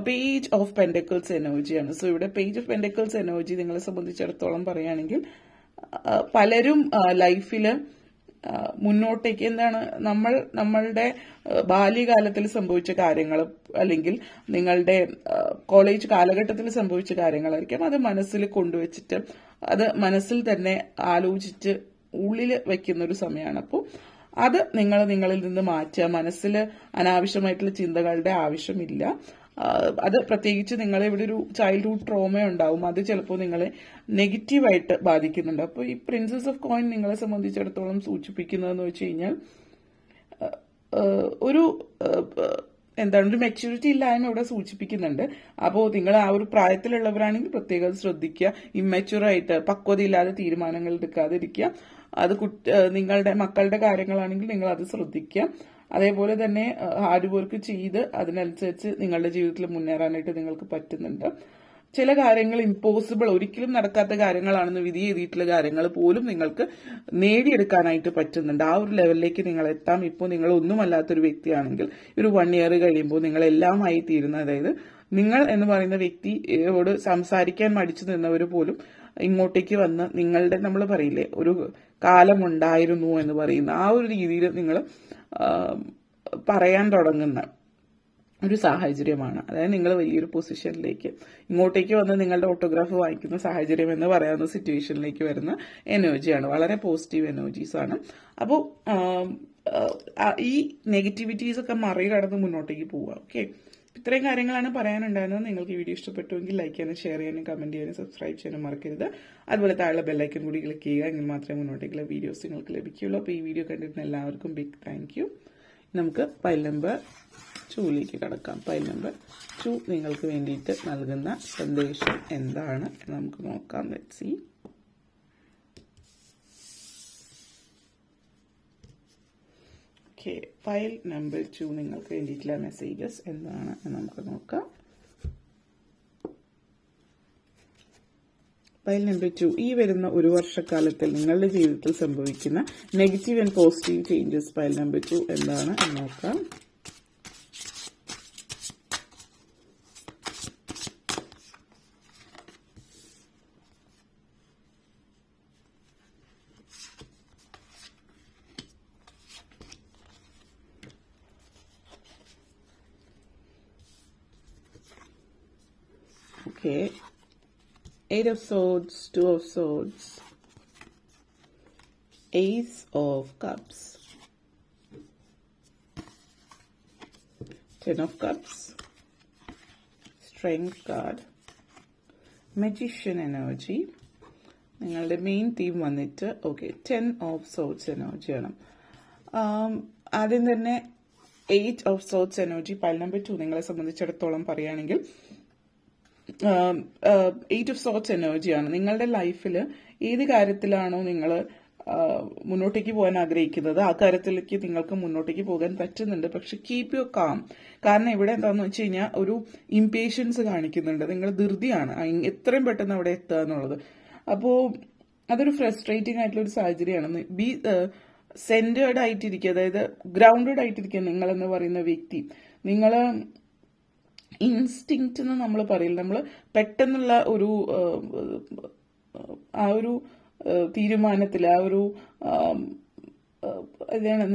പേജ് ഓഫ് പെന്റക്കിൾസ് എനർജിയാണ്. സോ ഇവിടെ പേജ് ഓഫ് പെന്റക്കിൾസ് എനർജി നിങ്ങളെ സംബന്ധിച്ചിടത്തോളം പറയുകയാണെങ്കിൽ പലരും ലൈഫിൽ മുന്നോട്ടേക്ക് നമ്മളുടെ ബാല്യകാലത്തിൽ സംഭവിച്ച കാര്യങ്ങൾ അല്ലെങ്കിൽ നിങ്ങളുടെ കോളേജ് കാലഘട്ടത്തിൽ സംഭവിച്ച കാര്യങ്ങളായിരിക്കും. അത് മനസ്സിൽ കൊണ്ടുവച്ചിട്ട് അത് മനസ്സിൽ തന്നെ ആലോചിച്ച് ഉള്ളിൽ വെക്കുന്ന ഒരു സമയമാണ്. അപ്പോൾ അത് നിങ്ങളിൽ നിന്ന് മാറ്റുക. മനസ്സിൽ അനാവശ്യമായിട്ടുള്ള ചിന്തകളുടെ ആവശ്യമില്ല. അത് പ്രത്യേകിച്ച് നിങ്ങളെ ഇവിടെ ഒരു ചൈൽഡ്ഹുഡ് ട്രോമ ഉണ്ടാവും. അത് ചിലപ്പോൾ നിങ്ങളെ നെഗറ്റീവായിട്ട് ബാധിക്കുന്നുണ്ട്. അപ്പോൾ ഈ പ്രിൻസസ് ഓഫ് കോയിൻ നിങ്ങളെ സംബന്ധിച്ചിടത്തോളം സൂചിപ്പിക്കുന്നതെന്ന് വെച്ച് കഴിഞ്ഞാൽ ഒരു എന്താണ് ഒരു മെച്യൂരിറ്റി ഇല്ലായ്മ ഇവിടെ സൂചിപ്പിക്കുന്നുണ്ട്. അപ്പോൾ നിങ്ങൾ ആ ഒരു പ്രായത്തിലുള്ളവരാണെങ്കിൽ പ്രത്യേകം ശ്രദ്ധിക്കുക. ഇമ്മച്യൂറായിട്ട് പക്വതയില്ലാതെ തീരുമാനങ്ങൾ എടുക്കാതിരിക്കുക. അത് നിങ്ങളുടെ മക്കളുടെ കാര്യങ്ങളാണെങ്കിൽ നിങ്ങൾ അത് ശ്രദ്ധിക്കുക. അതേപോലെ തന്നെ ഹാർഡ് വർക്ക് ചെയ്ത് അതിനനുസരിച്ച് നിങ്ങളുടെ ജീവിതത്തിൽ മുന്നേറാനായിട്ട് നിങ്ങൾക്ക് പറ്റുന്നുണ്ട്. ചില കാര്യങ്ങൾ ഇമ്പോസിബിൾ, ഒരിക്കലും നടക്കാത്ത കാര്യങ്ങളാണെന്ന് വിധി എഴുതിയിട്ടുള്ള കാര്യങ്ങൾ പോലും നിങ്ങൾക്ക് നേടിയെടുക്കാനായിട്ട് പറ്റുന്നുണ്ട്. ആ ഒരു ലെവലിലേക്ക് നിങ്ങൾ എത്താം. ഇപ്പോൾ നിങ്ങൾ ഒന്നുമല്ലാത്തൊരു വ്യക്തിയാണെങ്കിൽ ഒരു 1 ഇയർ കഴിയുമ്പോൾ നിങ്ങൾ എല്ലാമായി തീരുന്ന, അതായത് നിങ്ങൾ എന്ന് പറയുന്ന വ്യക്തിയോട് സംസാരിക്കാൻ മടിച്ചു നിന്നവർ പോലും ഇങ്ങോട്ടേക്ക് വന്ന് നിങ്ങളുടെ, നമ്മൾ പറയില്ലേ ഒരു കാലമുണ്ടായിരുന്നു എന്ന് പറയുന്ന ആ ഒരു രീതിയിൽ നിങ്ങൾ പറയാൻ തുടങ്ങുന്ന ഒരു സാഹചര്യമാണ്. അതായത് നിങ്ങൾ വലിയൊരു പൊസിഷനിലേക്ക് ഇങ്ങോട്ടേക്ക് വന്ന് നിങ്ങളുടെ ഓട്ടോഗ്രാഫ് വാങ്ങിക്കുന്ന സാഹചര്യം എന്ന് പറയാവുന്ന സിറ്റുവേഷനിലേക്ക് വരുന്ന എനർജിയാണ്. വളരെ പോസിറ്റീവ് എനർജീസ് ആണ്. അപ്പോൾ ഈ നെഗറ്റിവിറ്റീസ് ഒക്കെ മറികടന്ന് മുന്നോട്ടേക്ക് പോവുക. ഓക്കെ, ഇത്രയും കാര്യങ്ങളാണ് പറയാനുണ്ടായിരുന്നത്. നിങ്ങൾക്ക് ഈ വീഡിയോ ഇഷ്ടപ്പെട്ടുവെങ്കിൽ ലൈക്ക് ചെയ്യാനും ഷെയർ ചെയ്യാനും കമന്റ് ചെയ്യാനും സബ്സ്ക്രൈബ് ചെയ്യാനും മറക്കരുത്. അതുപോലെ താഴെ ബെല്ലൈക്കൻ കൂടി ക്ലിക്ക് ചെയ്യുക. എങ്കിൽ മാത്രമേ മുന്നോട്ടേക്കുള്ള വീഡിയോസ് നിങ്ങൾക്ക് ലഭിക്കുകയുള്ളൂ. അപ്പോൾ ഈ വീഡിയോ കണ്ടിരുന്ന എല്ലാവർക്കും ബിഗ് താങ്ക് യു. നമുക്ക് പൈൽ നമ്പർ 2ലേക്ക് കടക്കാം. പൈൽ നമ്പർ 2 നിങ്ങൾക്ക് വേണ്ടിയിട്ട് നൽകുന്ന സന്ദേശം എന്താണ് എന്ന് നമുക്ക് നോക്കാം. Let's see. Okay, pile number 2 നിങ്ങൾക്ക് വേണ്ടിയിട്ടുള്ള മെസ്സേജസ് എന്താണ് എന്ന് നമുക്ക് നോക്കാം. പൈൽ നമ്പർ 2, ഈ വരുന്ന ഒരു വർഷക്കാലത്തിൽ നിങ്ങളുടെ ജീവിതത്തിൽ സംഭവിക്കുന്ന negative and positive changes pile number 2 എന്താണ് എന്ന് നോക്കാം. Okay, 8 of Swords, 2 of Swords, Ace of Cups, 10 of Cups, Strength card, Magician energy. നിങ്ങളുടെ മെയിൻ തീം വന്നിട്ട് ഓക്കെ 10 ഓഫ് സോർട്സ് എനർജിയാണ്. ആദ്യം തന്നെ 8 of sorts energy pile number 2 നിങ്ങളെ സംബന്ധിച്ചിടത്തോളം പറയുകയാണെങ്കിൽ 8 ഓഫ് സോർട്സ് എനർജിയാണ്. നിങ്ങളുടെ ലൈഫിൽ ഏത് കാര്യത്തിലാണോ നിങ്ങൾ മുന്നോട്ടേക്ക് പോകാൻ ആഗ്രഹിക്കുന്നത് ആ കാര്യത്തിലേക്ക് നിങ്ങൾക്ക് മുന്നോട്ടേക്ക് പോകാൻ പറ്റുന്നുണ്ട്. പക്ഷെ കീപ് യുവർ കാം. കാരണം ഇവിടെ എന്താണെന്ന് വെച്ച് കഴിഞ്ഞാൽ ഒരു ഇംപേഷ്യൻസ് കാണിക്കുന്നുണ്ട്. നിങ്ങൾ ധൃതിയാണ് എത്രയും പെട്ടെന്ന് അവിടെ എത്തുക എന്നുള്ളത്. അപ്പോൾ അതൊരു ഫ്രസ്ട്രേറ്റിംഗ് ആയിട്ടുള്ള ഒരു സാഹചര്യമാണ്. ബി സെന്റേർഡ് ആയിട്ടിരിക്കുക, അതായത് ഗ്രൗണ്ടഡ് ആയിട്ടിരിക്കുക. നിങ്ങളെന്ന് പറയുന്ന വ്യക്തി, നിങ്ങൾ ഇൻസ്റ്റിങ്ക്റ്റ് എന്ന് നമ്മൾ പറയില്ല, നമ്മൾ പെട്ടെന്നുള്ള ഒരു ആ ഒരു തീരുമാനത്തിൽ ആ ഒരു ഇതാണ്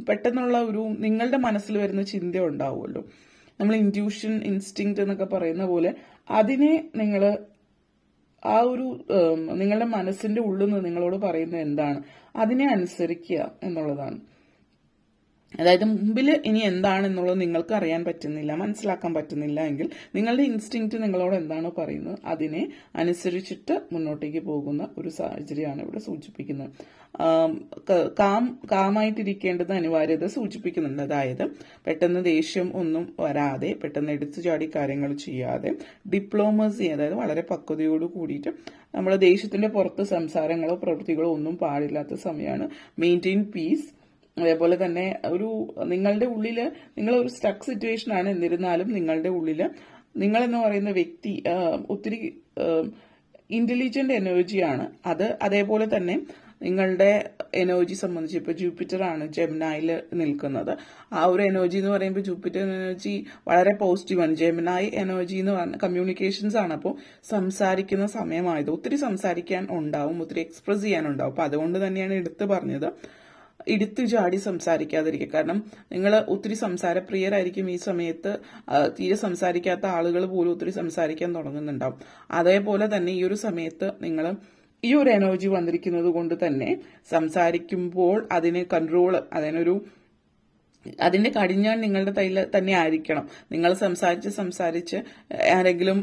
പെട്ടെന്നുള്ള ഒരു നിങ്ങളുടെ മനസ്സിൽ വരുന്ന ചിന്ത ഉണ്ടാവുമല്ലോ. നമ്മൾ ഇൻറ്റ്യൂഷൻ, ഇൻസ്റ്റിങ്ക്റ്റ് എന്നൊക്കെ പറയുന്ന പോലെ അതിനെ നിങ്ങൾ ആ ഒരു നിങ്ങളുടെ മനസ്സിന്റെ ഉള്ളിൽ നിന്ന് നിങ്ങളോട് പറയുന്നത് എന്താണ് അതിനെ അനുസരിക്കുക എന്നുള്ളതാണ്. അതായത് മുമ്പിൽ ഇനി എന്താണെന്നുള്ളത് നിങ്ങൾക്ക് അറിയാൻ പറ്റുന്നില്ല, മനസ്സിലാക്കാൻ പറ്റുന്നില്ല എങ്കിൽ നിങ്ങളുടെ ഇൻസ്റ്റിങ്ക്റ്റ് നിങ്ങളോട് എന്താണോ പറയുന്നത് അതിനെ അനുസരിച്ചിട്ട് മുന്നോട്ടേക്ക് പോകുന്ന ഒരു സാഹചര്യമാണ് ഇവിടെ സൂചിപ്പിക്കുന്നത്. കാമായിട്ടിരിക്കേണ്ടത് അനിവാര്യത സൂചിപ്പിക്കുന്നുണ്ട്. അതായത് പെട്ടെന്ന് ദേഷ്യം ഒന്നും വരാതെ, പെട്ടെന്ന് എടുത്തു ചാടി കാര്യങ്ങൾ ചെയ്യാതെ, ഡിപ്ലോമസി, അതായത് വളരെ പക്വതയോട് കൂടിയിട്ട് നമ്മുടെ ദേഷ്യത്തിന്റെ പുറത്ത് സംസാരങ്ങളോ പ്രവൃത്തികളോ ഒന്നും പാടില്ലാത്ത സമയമാണ്. Maintain peace. അതേപോലെ തന്നെ ഒരു നിങ്ങളുടെ ഉള്ളിൽ നിങ്ങളൊരു സ്റ്റക്ക് സിറ്റുവേഷൻ ആണ്, എന്നിരുന്നാലും നിങ്ങളുടെ ഉള്ളിൽ നിങ്ങളെന്ന് പറയുന്ന വ്യക്തി ഒത്തിരി ഇന്റലിജന്റ് എനർജിയാണ്. അതേപോലെ തന്നെ നിങ്ങളുടെ എനർജി സംബന്ധിച്ച് ഇപ്പോൾ ജൂപ്പിറ്റർ ആണ് ജെമിനായിൽ നിൽക്കുന്നത്. ആ ഒരു എനർജി എന്ന് പറയുമ്പോൾ ജൂപ്പിറ്റർ എനർജി വളരെ പോസിറ്റീവാണ്. ജെമിനായി എനർജി എന്ന് പറഞ്ഞ കമ്മ്യൂണിക്കേഷൻസ് ആണ്. അപ്പോൾ സംസാരിക്കുന്ന സമയമായത് ഒത്തിരി സംസാരിക്കാൻ ഉണ്ടാവും, ഒത്തിരി എക്സ്പ്രസ് ചെയ്യാനുണ്ടാവും. അപ്പോൾ അതുകൊണ്ട് തന്നെയാണ് എടുത്തു പറഞ്ഞത് എടുത്തു ചാടി സംസാരിക്കാതിരിക്കുക. കാരണം നിങ്ങൾ ഒത്തിരി സംസാരപ്രിയരായിരിക്കും ഈ സമയത്ത്. തീരെ സംസാരിക്കാത്ത ആളുകൾ പോലും ഒത്തിരി സംസാരിക്കാൻ തുടങ്ങുന്നുണ്ടാവും. അതേപോലെ തന്നെ ഈ ഒരു സമയത്ത് നിങ്ങൾ ഈ ഒരു എനർജി വന്നിരിക്കുന്നത് കൊണ്ട് തന്നെ സംസാരിക്കുമ്പോൾ അതിനെ കൺട്രോൾ, അതിന്റെ കടിഞ്ഞാൺ നിങ്ങളുടെ കയ്യിൽ തന്നെ ആയിരിക്കണം. നിങ്ങൾ സംസാരിച്ച് ആരെങ്കിലും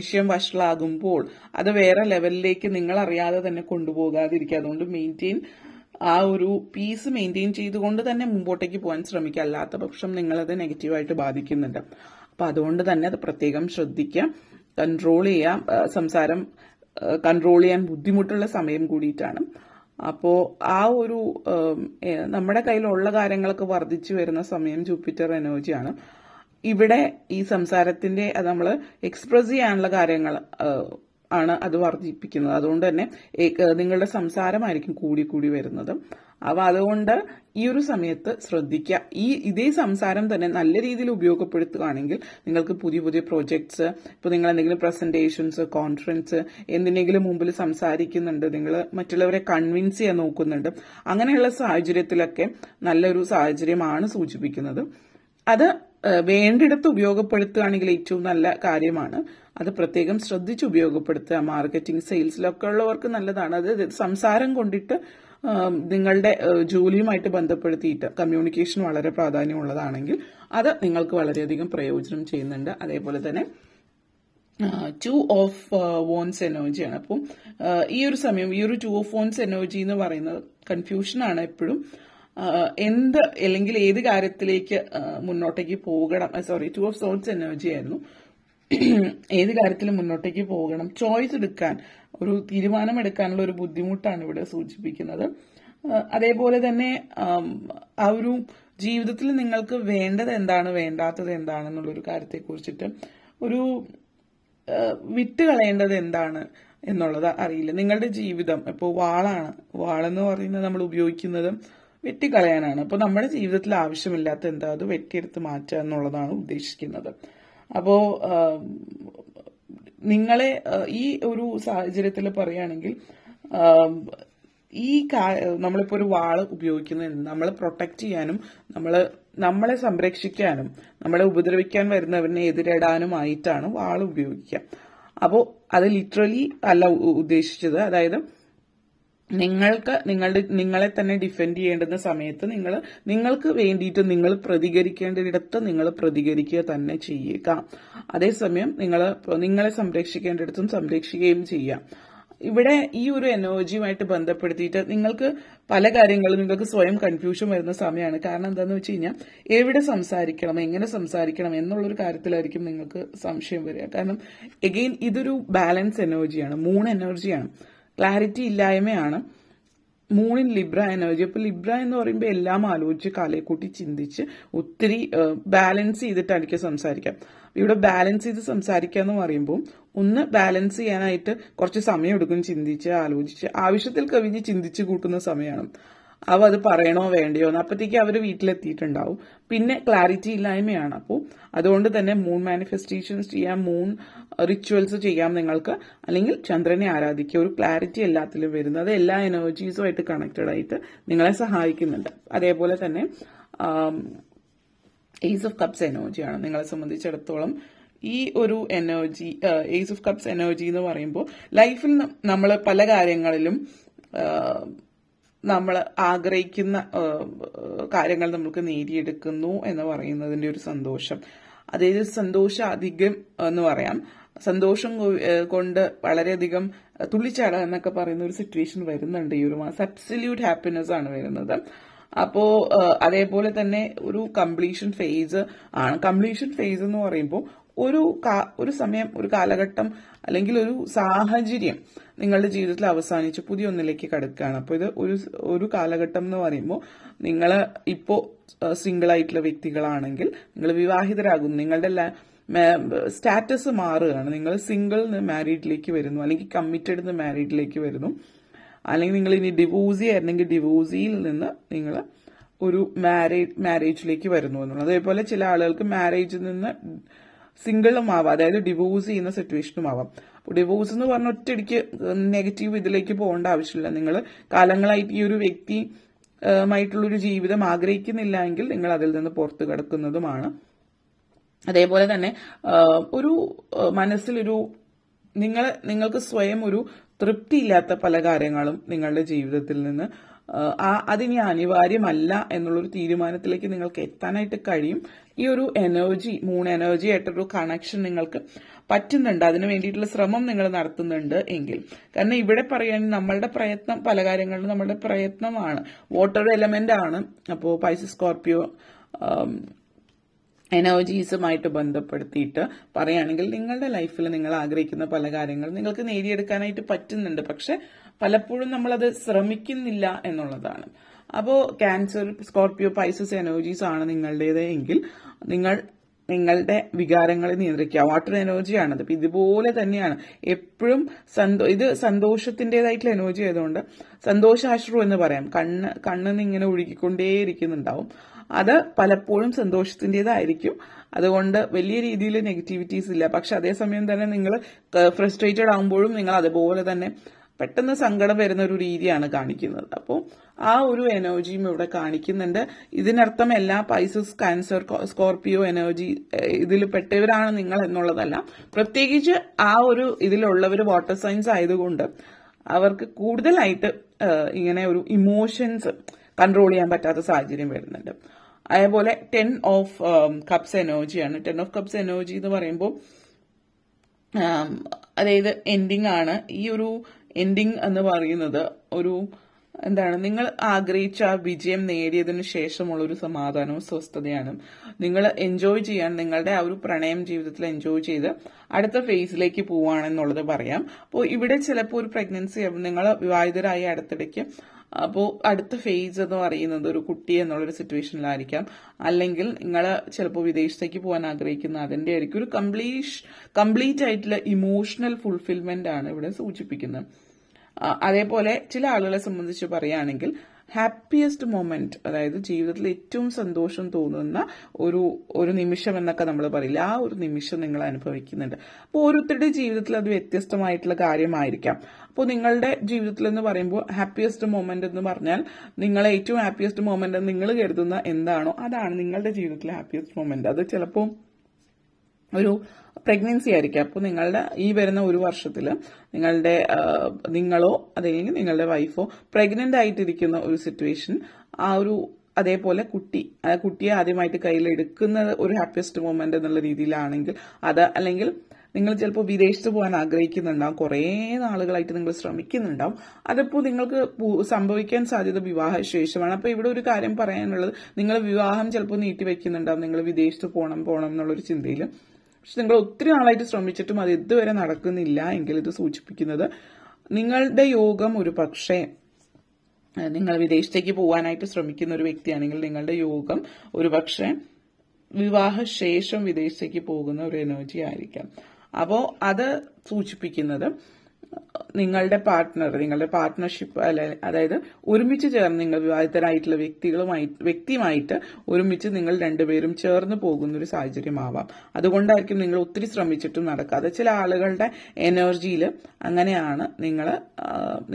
വിഷയം വഷളാകുമ്പോൾ അത് വേറെ ലെവലിലേക്ക് നിങ്ങൾ അറിയാതെ തന്നെ കൊണ്ടുപോകാതിരിക്കുക. അതുകൊണ്ട് മെയിൻറ്റെയിൻ ആ ഒരു പീസ് മെയിൻറ്റെയിൻ ചെയ്തുകൊണ്ട് തന്നെ മുമ്പോട്ടേക്ക് പോകാൻ ശ്രമിക്കുക. അല്ലാത്ത പക്ഷം നിങ്ങളത് നെഗറ്റീവായിട്ട് ബാധിക്കുന്നുണ്ട്. അപ്പം അതുകൊണ്ട് തന്നെ അത് പ്രത്യേകം ശ്രദ്ധിക്കുക. കൺട്രോൾ ചെയ്യാം. സംസാരം കൺട്രോൾ ചെയ്യാൻ ബുദ്ധിമുട്ടുള്ള സമയം കൂടിയിട്ടാണ്. അപ്പോൾ ആ ഒരു നമ്മുടെ കയ്യിലുള്ള കാര്യങ്ങളൊക്കെ വർദ്ധിച്ചു വരുന്ന സമയം ജൂപ്പിറ്റർ എനർജിയാണ്. ഇവിടെ ഈ സംസാരത്തിന്റെ നമ്മൾ എക്സ്പ്രസ് ചെയ്യാനുള്ള കാര്യങ്ങൾ ആണ് അത് വർദ്ധിപ്പിക്കുന്നത്. അതുകൊണ്ട് തന്നെ നിങ്ങളുടെ സംസാരമായിരിക്കും കൂടി വരുന്നത്. അപ്പൊ അതുകൊണ്ട് ഈ ഒരു സമയത്ത് ശ്രദ്ധിക്കുക. ഇതേ സംസാരം തന്നെ നല്ല രീതിയിൽ ഉപയോഗപ്പെടുത്തുകയാണെങ്കിൽ നിങ്ങൾക്ക് പുതിയ പുതിയ പ്രോജക്ട്സ്, ഇപ്പോൾ നിങ്ങൾ എന്തെങ്കിലും പ്രസന്റേഷൻസ്, കോൺഫറൻസ്, എന്തിനെങ്കിലും മുമ്പിൽ സംസാരിക്കുന്നുണ്ട്, നിങ്ങൾ മറ്റുള്ളവരെ കൺവിൻസ് ചെയ്യാൻ നോക്കുന്നുണ്ട്, അങ്ങനെയുള്ള സാഹചര്യത്തിലൊക്കെ നല്ലൊരു സാഹചര്യമാണ് സൂചിപ്പിക്കുന്നത്. അത് വേണ്ടിടത്ത് ഉപയോഗപ്പെടുത്തുകയാണെങ്കിൽ ഏറ്റവും നല്ല കാര്യമാണ്. അത് പ്രത്യേകം ശ്രദ്ധിച്ച് ഉപയോഗപ്പെടുത്തുക. മാർക്കറ്റിംഗ്, സെയിൽസിലൊക്കെ ഉള്ളവർക്ക് നല്ലതാണ്. അത് സംസാരം കൊണ്ടിട്ട് നിങ്ങളുടെ ജോലിയുമായിട്ട് ബന്ധപ്പെടുത്തിയിട്ട് കമ്മ്യൂണിക്കേഷൻ വളരെ പ്രാധാന്യമുള്ളതാണെങ്കിൽ അത് നിങ്ങൾക്ക് വളരെയധികം പ്രയോജനം ചെയ്യുന്നുണ്ട്. അതേപോലെ തന്നെ 2 ഓഫ് വോൺസ് എനർജിയാണ്. അപ്പം ഈ ഒരു സമയം ഈ ഒരു 2 ഓഫ് വോൺസ് എനർജി എന്ന് പറയുന്നത് കൺഫ്യൂഷനാണ് എപ്പോഴും. അല്ലെങ്കിൽ ഏത് കാര്യത്തിലേക്ക് മുന്നോട്ടേക്ക് പോകണം. 2 ഓഫ് സോൾസ് എനർജി ആയിരുന്നു. ഏത് കാര്യത്തിൽ മുന്നോട്ടേക്ക് പോകണം, ചോയ്സ് എടുക്കാൻ, ഒരു തീരുമാനം എടുക്കാനുള്ള ഒരു ബുദ്ധിമുട്ടാണ് ഇവിടെ സൂചിപ്പിക്കുന്നത്. അതേപോലെ തന്നെ ആ ഒരു ജീവിതത്തിൽ നിങ്ങൾക്ക് വേണ്ടത് എന്താണ്, വേണ്ടാത്തത് എന്താണെന്നുള്ളൊരു കാര്യത്തെക്കുറിച്ചിട്ട് ഒരു വിട്ടുകളയേണ്ടത് എന്താണ് എന്നുള്ളത് അറിയില്ല. നിങ്ങളുടെ ജീവിതം ഇപ്പോൾ വാളെന്ന് പറയുന്നത് നമ്മൾ ഉപയോഗിക്കുന്നത് വെട്ടിക്കളയാനാണ്. അപ്പോൾ നമ്മുടെ ജീവിതത്തിൽ ആവശ്യമില്ലാത്ത എന്താ അത് വെട്ടിയെടുത്ത് മാറ്റുക എന്നുള്ളതാണ് ഉദ്ദേശിക്കുന്നത്. അപ്പോൾ നിങ്ങളെ ഈ ഒരു സാഹചര്യത്തിൽ പറയുകയാണെങ്കിൽ നമ്മളിപ്പോൾ ഒരു വാള് ഉപയോഗിക്കുന്നത് നമ്മളെ പ്രൊട്ടക്ട് ചെയ്യാനും നമ്മളെ സംരക്ഷിക്കാനും നമ്മളെ ഉപദ്രവിക്കാൻ വരുന്നവരിനെ എതിരിടാനുമായിട്ടാണ് വാള് ഉപയോഗിക്കുക. അപ്പോൾ അത് ലിറ്ററലി അല്ല ഉദ്ദേശിച്ചത്. അതായത് നിങ്ങളെ തന്നെ ഡിഫെൻഡ് ചെയ്യേണ്ടുന്ന സമയത്ത് നിങ്ങൾക്ക് വേണ്ടിയിട്ട് നിങ്ങൾ പ്രതികരിക്കേണ്ടിടത്ത് നിങ്ങൾ പ്രതികരിക്കുക തന്നെ ചെയ്യുക. അതേസമയം നിങ്ങളെ സംരക്ഷിക്കേണ്ടിടത്തും സംരക്ഷിക്കുകയും ചെയ്യാം. ഇവിടെ ഈ ഒരു എനർജിയുമായിട്ട് ബന്ധപ്പെടുത്തിയിട്ട് നിങ്ങൾക്ക് പല കാര്യങ്ങളും നിങ്ങൾക്ക് സ്വയം കൺഫ്യൂഷൻ വരുന്ന സമയമാണ്. കാരണം എന്താണെന്ന് വെച്ച് കഴിഞ്ഞാൽ എവിടെ സംസാരിക്കണം, എങ്ങനെ സംസാരിക്കണം എന്നുള്ളൊരു കാര്യത്തിലായിരിക്കും നിങ്ങൾക്ക് സംശയം വരിക. കാരണം എഗെയിൻ ഇതൊരു ബാലൻസ് എനർജിയാണ്, മൂൺ എനർജിയാണ്, ക്ലാരിറ്റി ഇല്ലായ്മയാണ്. മൂണിൻ ലിബ്ര എനർജി. അപ്പോൾ ലിബ്ര എന്ന് പറയുമ്പോൾ എല്ലാം ആലോചിച്ച് കാലയെക്കൂട്ടി ചിന്തിച്ച് ഒത്തിരി ബാലൻസ് ചെയ്തിട്ടായിരിക്കും സംസാരിക്കാം. ഇവിടെ ബാലൻസ് ചെയ്ത് സംസാരിക്കുക എന്ന് പറയുമ്പോൾ ഒന്ന് ബാലൻസ് ചെയ്യാനായിട്ട് കുറച്ച് സമയം എടുക്കും, ചിന്തിച്ച് ആലോചിച്ച് ആവശ്യത്തിൽ കവിഞ്ഞ് ചിന്തിച്ച് കൂട്ടുന്ന സമയമാണ്. അത് പറയണോ വേണ്ടയോ എന്ന് അപ്പോഴത്തേക്ക് അവർ വീട്ടിലെത്തിയിട്ടുണ്ടാവും. പിന്നെ ക്ലാരിറ്റി ഇല്ലായ്മയാണ്. അപ്പോൾ അതുകൊണ്ട് തന്നെ മൂൺ മാനിഫെസ്റ്റേഷൻസ് ചെയ്യാം, മൂൺ റിച്വൽസ് ചെയ്യാം നിങ്ങൾക്ക്, അല്ലെങ്കിൽ ചന്ദ്രനെ ആരാധിക്കുക. ഒരു ക്ലാരിറ്റി എല്ലാത്തിലും വരുന്നത് എല്ലാ എനർജീസുമായിട്ട് കണക്റ്റഡ് ആയിട്ട് നിങ്ങളെ സഹായിക്കുന്നുണ്ട്. അതേപോലെ തന്നെ ഏസ് ഓഫ് കപ്സ് എനർജിയാണ് നിങ്ങളെ സംബന്ധിച്ചിടത്തോളം. ഈ ഒരു energy, ace of cups energy എന്ന് പറയുമ്പോൾ ലൈഫിൽ നമ്മൾ പല കാര്യങ്ങളിലും നമ്മൾ ആഗ്രഹിക്കുന്ന കാര്യങ്ങൾ നമുക്ക് നേടിയെടുക്കുന്നു എന്ന് പറയുന്നതിന്റെ ഒരു സന്തോഷം, അതായത് സന്തോഷം അധികം എന്ന് പറയാം. സന്തോഷം കൊണ്ട് വളരെയധികം തുള്ളിച്ചാടുക എന്നൊക്കെ പറയുന്ന ഒരു സിറ്റുവേഷൻ വരുന്നുണ്ട് ഈ ഒരു മാസം. അബ്സല്യൂട്ട് ഹാപ്പിനെസ് ആണ് വരുന്നത്. അപ്പോ അതേപോലെ തന്നെ ഒരു കംപ്ലീഷൻ ഫേസ് ആണ്. കംപ്ലീഷൻ ഫേസ് എന്ന് പറയുമ്പോൾ ഒരു സമയം, ഒരു കാലഘട്ടം അല്ലെങ്കിൽ ഒരു സാഹചര്യം നിങ്ങളുടെ ജീവിതത്തിൽ അവസാനിച്ച് പുതിയ ഒന്നിലേക്ക് കടക്കുകയാണ്. അപ്പോൾ ഇത് ഒരു കാലഘട്ടം എന്ന് പറയുമ്പോൾ നിങ്ങൾ ഇപ്പോൾ സിംഗിൾ ആയിട്ടുള്ള വ്യക്തികളാണെങ്കിൽ നിങ്ങൾ വിവാഹിതരാകുന്നു, നിങ്ങളുടെ സ്റ്റാറ്റസ് മാറുകയാണ്. നിങ്ങൾ സിംഗിൾ നിന്ന് മാരീഡിലേക്ക് വരുന്നു, അല്ലെങ്കിൽ കമ്മിറ്റഡ് നിന്ന് മാരീഡിലേക്ക് വരുന്നു, അല്ലെങ്കിൽ നിങ്ങൾ ഇനി ഡിവോഴ്സി ആയിരുന്നെങ്കിൽ ഡിവോഴ്സിയിൽ നിന്ന് നിങ്ങൾ ഒരു മാരേജിലേക്ക് വരുന്നു എന്നുള്ളത്. അതേപോലെ ചില ആളുകൾക്ക് മാരേജിൽ നിന്ന് സിംഗിളും ആവാം, അതായത് ഡിവോഴ്സ് ചെയ്യുന്ന സിറ്റുവേഷനും ആവാം. അപ്പോൾ ഡിവോഴ്സ് എന്ന് പറഞ്ഞ ഒറ്റയടിക്ക് നെഗറ്റീവ് ഇതിലേക്ക് പോകേണ്ട ആവശ്യമില്ല. നിങ്ങൾ കാലങ്ങളായിട്ട് ഈ ഒരു വ്യക്തിയുമായിട്ടുള്ളൊരു ജീവിതം ആഗ്രഹിക്കുന്നില്ല എങ്കിൽ നിങ്ങൾ അതിൽ നിന്ന് പുറത്തു കിടക്കുന്നതുമാണ്. അതേപോലെ തന്നെ ഒരു മനസ്സിലൊരു നിങ്ങൾക്ക് സ്വയം ഒരു തൃപ്തിയില്ലാത്ത പല കാര്യങ്ങളും നിങ്ങളുടെ ജീവിതത്തിൽ നിന്ന് അതിനി അനിവാര്യമല്ല എന്നുള്ളൊരു തീരുമാനത്തിലേക്ക് നിങ്ങൾക്ക് എത്താനായിട്ട് കഴിയും. ഈ ഒരു എനർജി, മൂൺ എനർജി ആയിട്ടൊരു കണക്ഷൻ നിങ്ങൾക്ക് പറ്റുന്നുണ്ട്, അതിന് വേണ്ടിയിട്ടുള്ള ശ്രമം നിങ്ങൾ നടത്തുന്നുണ്ട് എങ്കിൽ. കാരണം ഇവിടെ പറയുകയാണെങ്കിൽ നമ്മളുടെ പ്രയത്നം, പല കാര്യങ്ങളിലും നമ്മളുടെ പ്രയത്നമാണ്, വാട്ടർ എലമെന്റ് ആണ്. അപ്പോൾ പൈസസ്, സ്കോർപ്പിയോ എനർജീസുമായിട്ട് ബന്ധപ്പെടുത്തിയിട്ട് പറയുകയാണെങ്കിൽ നിങ്ങളുടെ ലൈഫിൽ നിങ്ങൾ ആഗ്രഹിക്കുന്ന പല കാര്യങ്ങളും നിങ്ങൾക്ക് നേടിയെടുക്കാനായിട്ട് പറ്റുന്നുണ്ട്. പക്ഷെ പലപ്പോഴും നമ്മളത് ശ്രമിക്കുന്നില്ല എന്നുള്ളതാണ്. അപ്പോൾ ക്യാൻസർ, സ്കോർപ്പിയോ, പൈസസ് എനർജീസ് ആണ് നിങ്ങളുടേത് എങ്കിൽ നിങ്ങളുടെ വികാരങ്ങളെ നിയന്ത്രിക്കുക. വാട്ടർ എനർജിയാണത്. അപ്പൊ ഇതുപോലെ തന്നെയാണ് എപ്പോഴും ഇത് സന്തോഷത്തിൻ്റെതായിട്ടുള്ള എനർജി ആയതുകൊണ്ട് സന്തോഷാശ്രു എന്ന് പറയാം. കണ്ണിന്ന് ഇങ്ങനെ ഒഴുകിക്കൊണ്ടേയിരിക്കുന്നുണ്ടാവും. അത് പലപ്പോഴും സന്തോഷത്തിൻ്റെതായിരിക്കും. അതുകൊണ്ട് വലിയ രീതിയിൽ നെഗറ്റിവിറ്റീസ് ഇല്ല. പക്ഷെ അതേസമയം തന്നെ നിങ്ങൾ ഫ്രസ്ട്രേറ്റഡ് ആകുമ്പോഴും നിങ്ങൾ അതുപോലെ തന്നെ പെട്ടെന്ന് സങ്കടം വരുന്ന ഒരു രീതിയാണ് കാണിക്കുന്നത്. അപ്പോൾ ആ ഒരു എനർജിയും ഇവിടെ കാണിക്കുന്നുണ്ട്. ഇതിനർത്ഥം എല്ലാ പൈസസ്, ക്യാൻസർ, സ്കോർപ്പിയോ എനർജി ഇതിൽ പെട്ടവരാണ് നിങ്ങൾ എന്നുള്ളതല്ല. പ്രത്യേകിച്ച് ആ ഒരു ഇതിലുള്ളവർ വാട്ടർ സൈൻസ് ആയതുകൊണ്ട് അവർക്ക് കൂടുതലായിട്ട് ഇങ്ങനെ ഒരു ഇമോഷൻസ് കൺട്രോൾ ചെയ്യാൻ പറ്റാത്ത സാഹചര്യം വരുന്നുണ്ട്. അതേപോലെ 10 ഓഫ് കപ്സ് എനർജിയാണ്. 10 ഓഫ് കപ്സ് എനർജി എന്ന് പറയുമ്പോൾ അതായത് എൻഡിങ് ആണ്. ഈ ഒരു എൻഡിങ് എന്ന് പറയുന്നത് ഒരു എന്താണ്, നിങ്ങൾ ആഗ്രഹിച്ച ആ വിജയം നേടിയതിനു ശേഷമുള്ള ഒരു സമാധാനവും സ്വസ്ഥതയാണ്. നിങ്ങൾ എൻജോയ് ചെയ്യാൻ, നിങ്ങളുടെ ആ ഒരു പ്രണയം ജീവിതത്തിൽ എൻജോയ് ചെയ്ത് അടുത്ത ഫേസിലേക്ക് പോവുകയാണെന്നുള്ളത് പറയാം. അപ്പോൾ ഇവിടെ ചിലപ്പോൾ ഒരു പ്രഗ്നൻസി, നിങ്ങൾ വിവാഹിതരായി അടുത്തിടയ്ക്ക്, അപ്പോൾ അടുത്ത ഫേസ് എന്ന് പറയുന്നത് ഒരു കുട്ടി എന്നുള്ളൊരു സിറ്റുവേഷനിലായിരിക്കാം. അല്ലെങ്കിൽ നിങ്ങൾ ചിലപ്പോൾ വിദേശത്തേക്ക് പോകാൻ ആഗ്രഹിക്കുന്ന അതിൻ്റെ ആയിരിക്കും. ഒരു കംപ്ലീറ്റ് ആയിട്ടുള്ള ഇമോഷണൽ ഫുൾഫിൽമെന്റ് ആണ് ഇവിടെ സൂചിപ്പിക്കുന്നത്. അതേപോലെ ചില ആളുകളെ സംബന്ധിച്ച് പറയുകയാണെങ്കിൽ ഹാപ്പിയസ്റ്റ് മൊമെന്റ്, അതായത് ജീവിതത്തിൽ ഏറ്റവും സന്തോഷം തോന്നുന്ന ഒരു നിമിഷം എന്നൊക്കെ നമ്മൾ പറയില്ല, ആ ഒരു നിമിഷം നിങ്ങൾ അനുഭവിക്കുന്നുണ്ട്. അപ്പോൾ ഓരോരുത്തരുടെ ജീവിതത്തിൽ അത് വ്യത്യസ്തമായിട്ടുള്ള കാര്യമായിരിക്കാം. അപ്പോൾ നിങ്ങളുടെ ജീവിതത്തിൽ എന്ന് പറയുമ്പോൾ ഹാപ്പിയസ്റ്റ് മൊമെന്റ് എന്ന് പറഞ്ഞാൽ നിങ്ങളെ ഏറ്റവും ഹാപ്പിയസ്റ്റ് മൊമെന്റ് എന്ന് നിങ്ങൾ കരുതുന്ന എന്താണോ അതാണ് നിങ്ങളുടെ ജീവിതത്തിലെ ഹാപ്പിയസ്റ്റ് മൊമെന്റ്. അത് ചിലപ്പോൾ ഒരു പ്രഗ്നൻസി ആയിരിക്കാം. അപ്പോൾ നിങ്ങളുടെ ഈ വരുന്ന ഒരു വർഷത്തിൽ നിങ്ങളോ അല്ലെങ്കിൽ നിങ്ങളുടെ വൈഫോ പ്രഗ്നന്റ് ആയിട്ടിരിക്കുന്ന ഒരു സിറ്റുവേഷൻ, അതേപോലെ കുട്ടിയെ ആദ്യമായിട്ട് കയ്യിൽ എടുക്കുന്നത് ഒരു ഹാപ്പിയസ്റ്റ് മൊമെന്റ് എന്നുള്ള രീതിയിലാണെങ്കിൽ അല്ലെങ്കിൽ നിങ്ങൾ ചിലപ്പോൾ വിദേശത്ത് പോകാൻ ആഗ്രഹിക്കുന്നുണ്ടാവും, കുറേ നാളുകളായിട്ട് നിങ്ങൾ ശ്രമിക്കുന്നുണ്ടാവും. അതിപ്പോൾ നിങ്ങൾക്ക് സംഭവിക്കാൻ സാധ്യത വിവാഹശേഷമാണ്. അപ്പോൾ ഇവിടെ ഒരു കാര്യം പറയാനുള്ളത്, നിങ്ങൾ വിവാഹം ചിലപ്പോൾ നീട്ടിവെക്കുന്നുണ്ടാവും, നിങ്ങൾ വിദേശത്ത് പോകണം എന്നുള്ളൊരു ചിന്തയിൽ. പക്ഷെ നിങ്ങൾ ഒത്തിരി നാളായിട്ട് ശ്രമിച്ചിട്ടും അത് ഇതുവരെ നടക്കുന്നില്ല എങ്കിൽ ഇത് സൂചിപ്പിക്കുന്നത് നിങ്ങളുടെ യോഗം ഒരു പക്ഷേ, നിങ്ങൾ വിദേശത്തേക്ക് പോകാനായിട്ട് ശ്രമിക്കുന്ന ഒരു വ്യക്തിയാണെങ്കിൽ നിങ്ങളുടെ യോഗം ഒരു പക്ഷേ വിവാഹശേഷം വിദേശത്തേക്ക് പോകുന്ന ഒരു എനർജി ആയിരിക്കാം. അപ്പോൾ അത് സൂചിപ്പിക്കുന്നത് നിങ്ങളുടെ പാർട്ട്ണർഷിപ്പ് അതായത് ഒരുമിച്ച് ചേർന്ന് നിങ്ങൾ വിവാഹിതരായിട്ടുള്ള വ്യക്തിയുമായിട്ട് ഒരുമിച്ച് നിങ്ങൾ രണ്ടുപേരും ചേർന്ന് പോകുന്ന ഒരു സാഹചര്യമാവാം. അതുകൊണ്ടായിരിക്കും നിങ്ങൾ ഒത്തിരി ശ്രമിച്ചിട്ടും നടക്കാതെ. ചില ആളുകളുടെ എനർജിയിൽ അങ്ങനെയാണ്,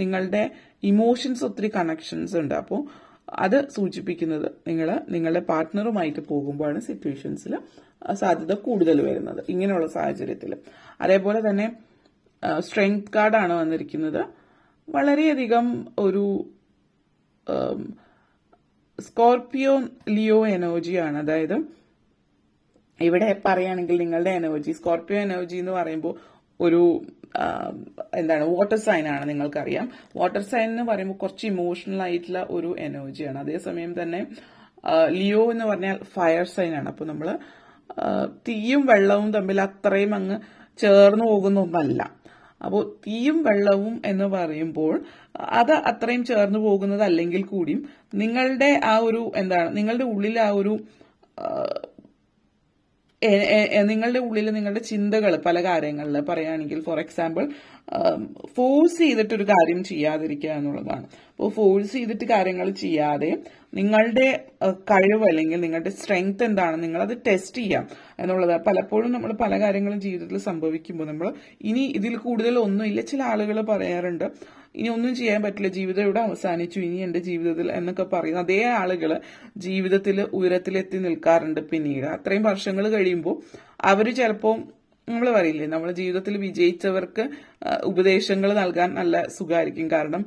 നിങ്ങളുടെ ഇമോഷൻസ് ഒത്തിരി കണക്ഷൻസ് ഉണ്ട്. അപ്പോൾ അത് സൂചിപ്പിക്കുന്നത് നിങ്ങളുടെ പാർട്ട്ണറുമായിട്ട് പോകുമ്പോഴാണ് സിറ്റുവേഷൻസിൽ സാധ്യത കൂടുതൽ വരുന്നത് ഇങ്ങനെയുള്ള സാഹചര്യത്തിൽ. അതേപോലെ തന്നെ സ്ട്രെങ്ത് കാർഡാണ് വന്നിരിക്കുന്നത്. വളരെയധികം ഒരു സ്കോർപ്പിയോ ലിയോ എനർജിയാണ്. അതായത് ഇവിടെ പറയുകയാണെങ്കിൽ നിങ്ങളുടെ എനർജി, സ്കോർപ്പിയോ എനർജി എന്ന് പറയുമ്പോൾ ഒരു വാട്ടർ സൈൻ ആണ്. നിങ്ങൾക്കറിയാം, വാട്ടർ സൈൻ എന്ന് പറയുമ്പോൾ കുറച്ച് ഇമോഷണൽ ആയിട്ടുള്ള ഒരു എനർജിയാണ്. അതേസമയം തന്നെ ലിയോ എന്ന് പറഞ്ഞാൽ ഫയർ സൈൻ ആണ്. അപ്പോൾ നമ്മൾ തീയും വെള്ളവും തമ്മിൽ അത്രയും അങ്ങ് ചേർന്ന് പോകുന്ന ഒന്നല്ല. അപ്പോൾ തീയും വെള്ളവും എന്ന് പറയുമ്പോൾ അത് അത്രയും ചേർന്ന് പോകുന്നത് അല്ലെങ്കിൽ കൂടിയും നിങ്ങളുടെ ആ ഒരു നിങ്ങളുടെ ഉള്ളിൽ ആ ഒരു നിങ്ങളുടെ ചിന്തകൾ പല കാര്യങ്ങളിൽ പറയുകയാണെങ്കിൽ, ഫോർ എക്സാമ്പിൾ ഫോഴ്സ് ചെയ്തിട്ടൊരു കാര്യം ചെയ്യാതിരിക്കുക എന്നുള്ളതാണ്. അപ്പോൾ ഫോഴ്സ് ചെയ്തിട്ട് കാര്യങ്ങൾ ചെയ്യാതെ നിങ്ങളുടെ കഴിവ് അല്ലെങ്കിൽ നിങ്ങളുടെ സ്ട്രെങ്ത് എന്താണ് നിങ്ങളത് ടെസ്റ്റ് ചെയ്യാം എന്നുള്ളതാണ്. പലപ്പോഴും നമ്മൾ പല കാര്യങ്ങളും ജീവിതത്തിൽ സംഭവിക്കുമ്പോൾ നമ്മൾ ഇനി ഇതിൽ കൂടുതൽ ഒന്നുമില്ല, ചില ആളുകൾ പറയാറുണ്ട് ഇനി ഒന്നും ചെയ്യാൻ പറ്റില്ല, ജീവിതം ഇവിടെ അവസാനിച്ചു, ഇനി എൻ്റെ ജീവിതത്തിൽ എന്നൊക്കെ പറയുന്ന അതേ ആളുകൾ ജീവിതത്തിൽ ഉയരത്തിലെത്തി നിൽക്കാറുണ്ട്. പിന്നീട് അത്രയും വർഷങ്ങൾ കഴിയുമ്പോൾ അവർ ചിലപ്പോൾ നമ്മൾ പറയില്ലേ, നമ്മൾ ജീവിതത്തിൽ വിജയിച്ചവർക്ക് ഉപദേശങ്ങൾ നൽകാൻ നല്ല സുഖമായിരിക്കും. കാരണം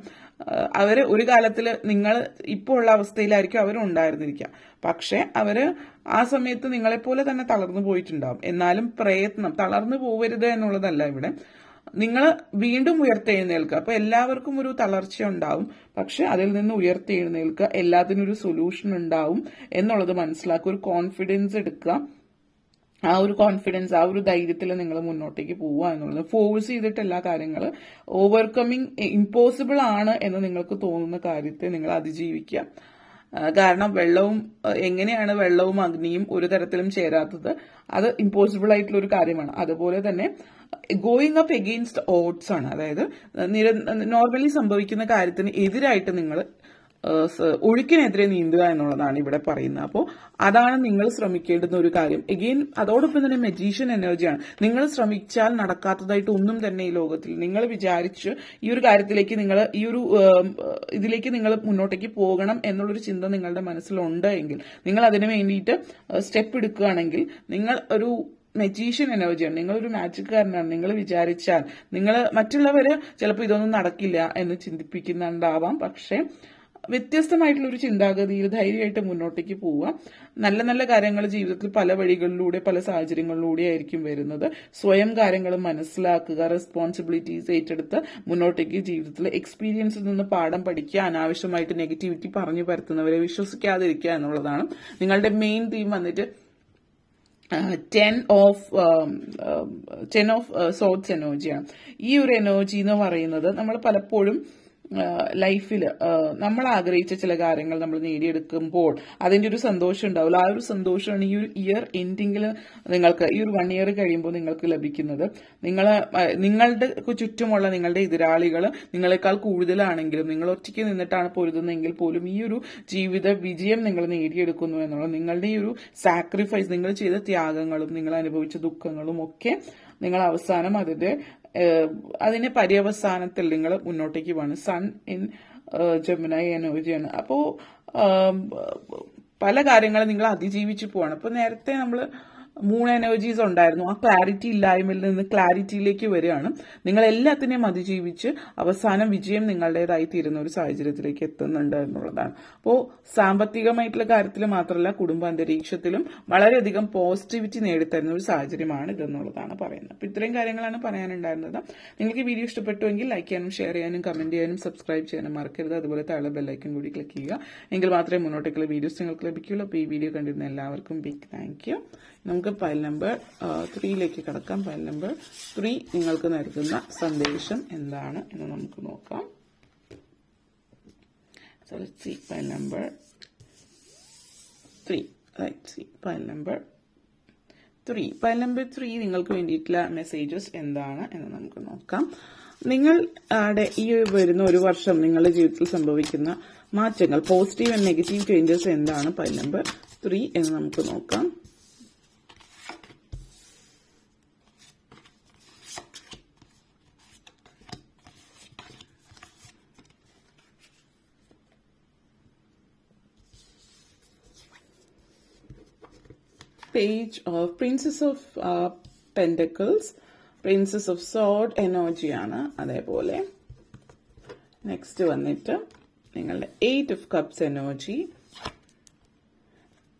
അവര് ഒരു കാലത്തിൽ നിങ്ങൾ ഇപ്പോൾ ഉള്ള അവസ്ഥയിലായിരിക്കും അവരും ഉണ്ടായിരുന്നിരിക്കുക. പക്ഷെ അവര് ആ സമയത്ത് നിങ്ങളെപ്പോലെ തന്നെ തളർന്നു പോയിട്ടുണ്ടാവും. എന്നാലും പ്രയത്നം, തളർന്നു പോവരുത് എന്നുള്ളതല്ല ഇവിടെ, നിങ്ങൾ വീണ്ടും ഉയർത്തെഴുന്നേൽക്കുക. അപ്പൊ എല്ലാവർക്കും ഒരു തളർച്ച ഉണ്ടാവും, പക്ഷെ അതിൽ നിന്ന് ഉയർത്തെഴുന്നേൽക്കുക, എല്ലാത്തിനും ഒരു സൊല്യൂഷൻ ഉണ്ടാവും എന്നുള്ളത് മനസ്സിലാക്കുക. ഒരു കോൺഫിഡൻസ് എടുക്കുക. ആ ഒരു കോൺഫിഡൻസ്, ആ ഒരു ധൈര്യത്തിൽ നിങ്ങൾ മുന്നോട്ടേക്ക് പോവുക എന്നുള്ളത്. ഫോഴ്സ് ചെയ്തിട്ട് എല്ലാ കാര്യങ്ങൾ ഓവർകമ്മിങ് ഇമ്പോസിബിൾ ആണ് എന്ന് നിങ്ങൾക്ക് തോന്നുന്ന കാര്യത്തെ നിങ്ങൾ അതിജീവിക്കുക. കാരണം എങ്ങനെയാണ് വെള്ളവും അഗ്നിയും ഒരു തരത്തിലും ചേരാത്തത്? അത് ഇമ്പോസിബിൾ ആയിട്ടുള്ള ഒരു കാര്യമാണ്. അതുപോലെ തന്നെ ഗോയിങ് അപ്പ് എഗെയിൻസ്റ്റ് ഓഡ്സ് ആണ്. അതായത് നോർമലി സംഭവിക്കുന്ന കാര്യത്തിന് എതിരായിട്ട് നിങ്ങൾ ഒഴുക്കിനെതിരെ നീന്തുക എന്നുള്ളതാണ് ഇവിടെ പറയുന്നത്. അപ്പോൾ അതാണ് നിങ്ങൾ ശ്രമിക്കേണ്ടുന്ന ഒരു കാര്യം. എഗെയിൻ അതോടൊപ്പം തന്നെ മജീഷ്യൻ എനർജിയാണ്. നിങ്ങൾ ശ്രമിച്ചാൽ നടക്കാത്തതായിട്ട് ഒന്നും തന്നെ ഈ ലോകത്തിൽ. നിങ്ങൾ വിചാരിച്ച് ഈ ഒരു കാര്യത്തിലേക്ക് ഇതിലേക്ക് നിങ്ങൾ മുന്നോട്ടേക്ക് പോകണം എന്നുള്ളൊരു ചിന്ത നിങ്ങളുടെ മനസ്സിലുണ്ട് എങ്കിൽ, നിങ്ങൾ അതിനു വേണ്ടിയിട്ട് സ്റ്റെപ്പ് എടുക്കുകയാണെങ്കിൽ, നിങ്ങൾ ഒരു മജീഷ്യൻ എനർജിയാണ്, നിങ്ങളൊരു മാജിക്കാരനാണ്. നിങ്ങൾ വിചാരിച്ചാൽ മറ്റുള്ളവര് ചിലപ്പോൾ ഇതൊന്നും നടക്കില്ല എന്ന് ചിന്തിപ്പിക്കുന്നുണ്ടാവാം. പക്ഷെ വ്യത്യസ്തമായിട്ടുള്ള ഒരു ചിന്താഗതിയിൽ ധൈര്യമായിട്ട് മുന്നോട്ടേക്ക് പോവുക. നല്ല നല്ല കാര്യങ്ങൾ ജീവിതത്തിൽ പല വഴികളിലൂടെ, പല സാഹചര്യങ്ങളിലൂടെ ആയിരിക്കും വരുന്നത്. സ്വയം കാര്യങ്ങൾ മനസ്സിലാക്കുക, റെസ്പോൺസിബിലിറ്റീസ് ഏറ്റെടുത്ത് മുന്നോട്ടേക്ക് ജീവിതത്തിൽ എക്സ്പീരിയൻസിൽ നിന്ന് പാഠം പഠിക്കുക. അനാവശ്യമായിട്ട് നെഗറ്റിവിറ്റി പറഞ്ഞു പരത്തുന്നവരെ വിശ്വസിക്കാതിരിക്കുക എന്നുള്ളതാണ്. നിങ്ങളുടെ മെയിൻ തീം വന്നിട്ട് 10 ഓഫ് സോർട്സ് എനർജിയാണ്. ഈ ഒരു എനർജി എന്ന് പറയുന്നത് നമ്മൾ പലപ്പോഴും ലൈഫിൽ നമ്മൾ ആഗ്രഹിച്ച ചില കാര്യങ്ങൾ നമ്മൾ നേടിയെടുക്കുമ്പോൾ അതിന്റെ ഒരു സന്തോഷം ഉണ്ടാവില്ല. ആ ഒരു സന്തോഷമാണ് ഈ ഒരു ഇയർ എൻഡിങ്ങിൽ നിങ്ങൾക്ക്, ഈ ഒരു 1 ഇയർ കഴിയുമ്പോൾ നിങ്ങൾക്ക് ലഭിക്കുന്നത്. നിങ്ങളുടെ ചുറ്റുമുള്ള നിങ്ങളുടെ എതിരാളികൾ നിങ്ങളെക്കാൾ കൂടുതലാണെങ്കിലും, നിങ്ങൾ ഒറ്റയ്ക്ക് നിന്നിട്ടാണ് പൊരുതുന്നതെങ്കിൽ പോലും ഈ ഒരു ജീവിത വിജയം നിങ്ങൾ നേടിയെടുക്കുന്നു എന്നുള്ളത്, നിങ്ങളുടെ ഈ ഒരു സാക്രിഫൈസ്, നിങ്ങൾ ചെയ്ത ത്യാഗങ്ങളും നിങ്ങൾ അനുഭവിച്ച ദുഃഖങ്ങളും ഒക്കെ നിങ്ങൾ അവസാനം അതിന്റെ പര്യവസാനത്തിൽ നിങ്ങൾ മുന്നോട്ടേക്ക് പോകണം. സൺ ഇൻ ജെമിനി എനർജിയാണ്. അപ്പോ പല കാര്യങ്ങളും നിങ്ങൾ അതിജീവിച്ചു പോവാണ്. അപ്പൊ നേരത്തെ നമ്മൾ 3 എനർജീസ് ഉണ്ടായിരുന്നു. ആ ക്ലാരിറ്റി ഇല്ലായ്മയിൽ നിന്ന് ക്ലാരിറ്റിയിലേക്ക് വരികയാണ്. നിങ്ങൾ എല്ലാത്തിനെയും അതിജീവിച്ച് അവസാനം വിജയം നിങ്ങളുടേതായി തീരുന്ന ഒരു സാഹചര്യത്തിലേക്ക് എത്തുന്നുണ്ട് എന്നുള്ളതാണ്. അപ്പോൾ സാമ്പത്തികമായിട്ടുള്ള കാര്യത്തിൽ മാത്രമല്ല, കുടുംബ അന്തരീക്ഷത്തിലും വളരെയധികം പോസിറ്റിവിറ്റി നേടിത്തരുന്ന ഒരു സാഹചര്യമാണ് ഇതെന്നുള്ളതാണ് പറയുന്നത്. അപ്പൊ ഇത്രയും കാര്യങ്ങളാണ് പറയാനുണ്ടായിരുന്നത്. നിങ്ങൾക്ക് വീഡിയോ ഇഷ്ടപ്പെട്ടുവെങ്കിൽ ലൈക്ക് ചെയ്യാനും ഷെയർ ചെയ്യാനും കമന്റ് ചെയ്യാനും സബ്സ്ക്രൈബ് ചെയ്യാനും മറക്കരുത്. അതുപോലെ താഴെ ബെല്ലൈക്കൻ കൂടി ക്ലിക്ക് ചെയ്യുക. എങ്കിൽ മാത്രമേ മുന്നോട്ടേക്കുള്ള വീഡിയോസ് നിങ്ങൾക്ക് ലഭിക്കുകയുള്ളൂ. അപ്പോൾ ഈ വീഡിയോ കണ്ടിരുന്ന എല്ലാവർക്കും ബിഗ് താങ്ക് യു. നമുക്ക് ഫയൽ നമ്പർ 3ലേക്ക് കടക്കാം. ഫയൽ നമ്പർ 3 നിങ്ങൾക്ക് നൽകുന്ന സന്ദേശം എന്താണ് എന്ന് നമുക്ക് നോക്കാം. So let's see file number 3. Right, see file number 3. File number 3 നിങ്ങൾക്ക് വേണ്ടിയിട്ടുള്ള മെസ്സേജസ് എന്താണ് എന്ന് നമുക്ക് നോക്കാം. നിങ്ങളുടെ ഈ വരുന്ന ഒരു വർഷം നിങ്ങളുടെ ജീവിതത്തിൽ സംഭവിക്കുന്ന മാറ്റങ്ങൾ, പോസിറ്റീവ് ആൻഡ് നെഗറ്റീവ് ചേഞ്ചസ് എന്താണ് ഫയൽ നമ്പർ 3 എന്ന് നമുക്ക് നോക്കാം. Page of Princess of Pentacles, Princess of Sword എനർജിയാണ്. അതേപോലെ നെക്സ്റ്റ് വന്നിട്ട് നിങ്ങളുടെ 8 of Cups energy,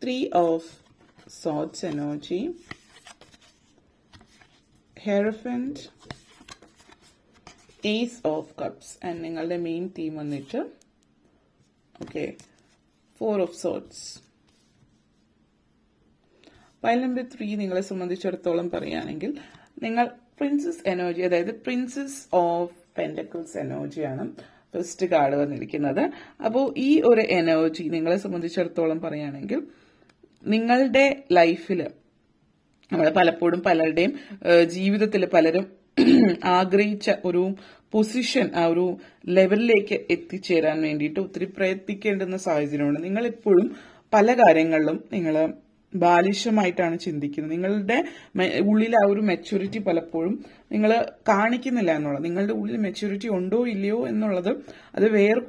3 of Swords energy, Hierophant, Ace of Cups and നിങ്ങളുടെ മെയിൻ തീം വന്നിട്ട് 4 of Swords. ഫയൽ നമ്പർ 3 നിങ്ങളെ സംബന്ധിച്ചിടത്തോളം പറയുകയാണെങ്കിൽ നിങ്ങൾ പ്രിൻസസ് എനർജി, അതായത് പ്രിൻസസ് ഓഫ് പെന്റക്കിൾസ് എനർജിയാണ് ഫസ്റ്റ് കാർഡ് വന്നിരിക്കുന്നത്. അപ്പോൾ ഈ ഒരു എനർജി നിങ്ങളെ സംബന്ധിച്ചിടത്തോളം പറയുകയാണെങ്കിൽ നിങ്ങളുടെ ലൈഫിൽ നമ്മൾ പലപ്പോഴും പലരുടെയും ജീവിതത്തിൽ പലരും ആഗ്രഹിച്ച ഒരു പൊസിഷൻ, ആ ഒരു ലെവലിലേക്ക് എത്തിച്ചേരാൻ വേണ്ടിയിട്ട് ഒത്തിരി പ്രയത്നിക്കേണ്ടുന്ന സാഹചര്യമാണ്. നിങ്ങൾ എപ്പോഴും പല കാര്യങ്ങളിലും നിങ്ങൾ ബാലിശമായിട്ടാണ് ചിന്തിക്കുന്നത്. നിങ്ങളുടെ ഉള്ളിൽ ആ ഒരു മെച്യൂരിറ്റി പലപ്പോഴും നിങ്ങൾ കാണിക്കുന്നില്ല എന്നുള്ളത്. നിങ്ങളുടെ ഉള്ളിൽ മെച്യൂരിറ്റി ഉണ്ടോ ഇല്ലയോ എന്നുള്ളത് അത് വേറെ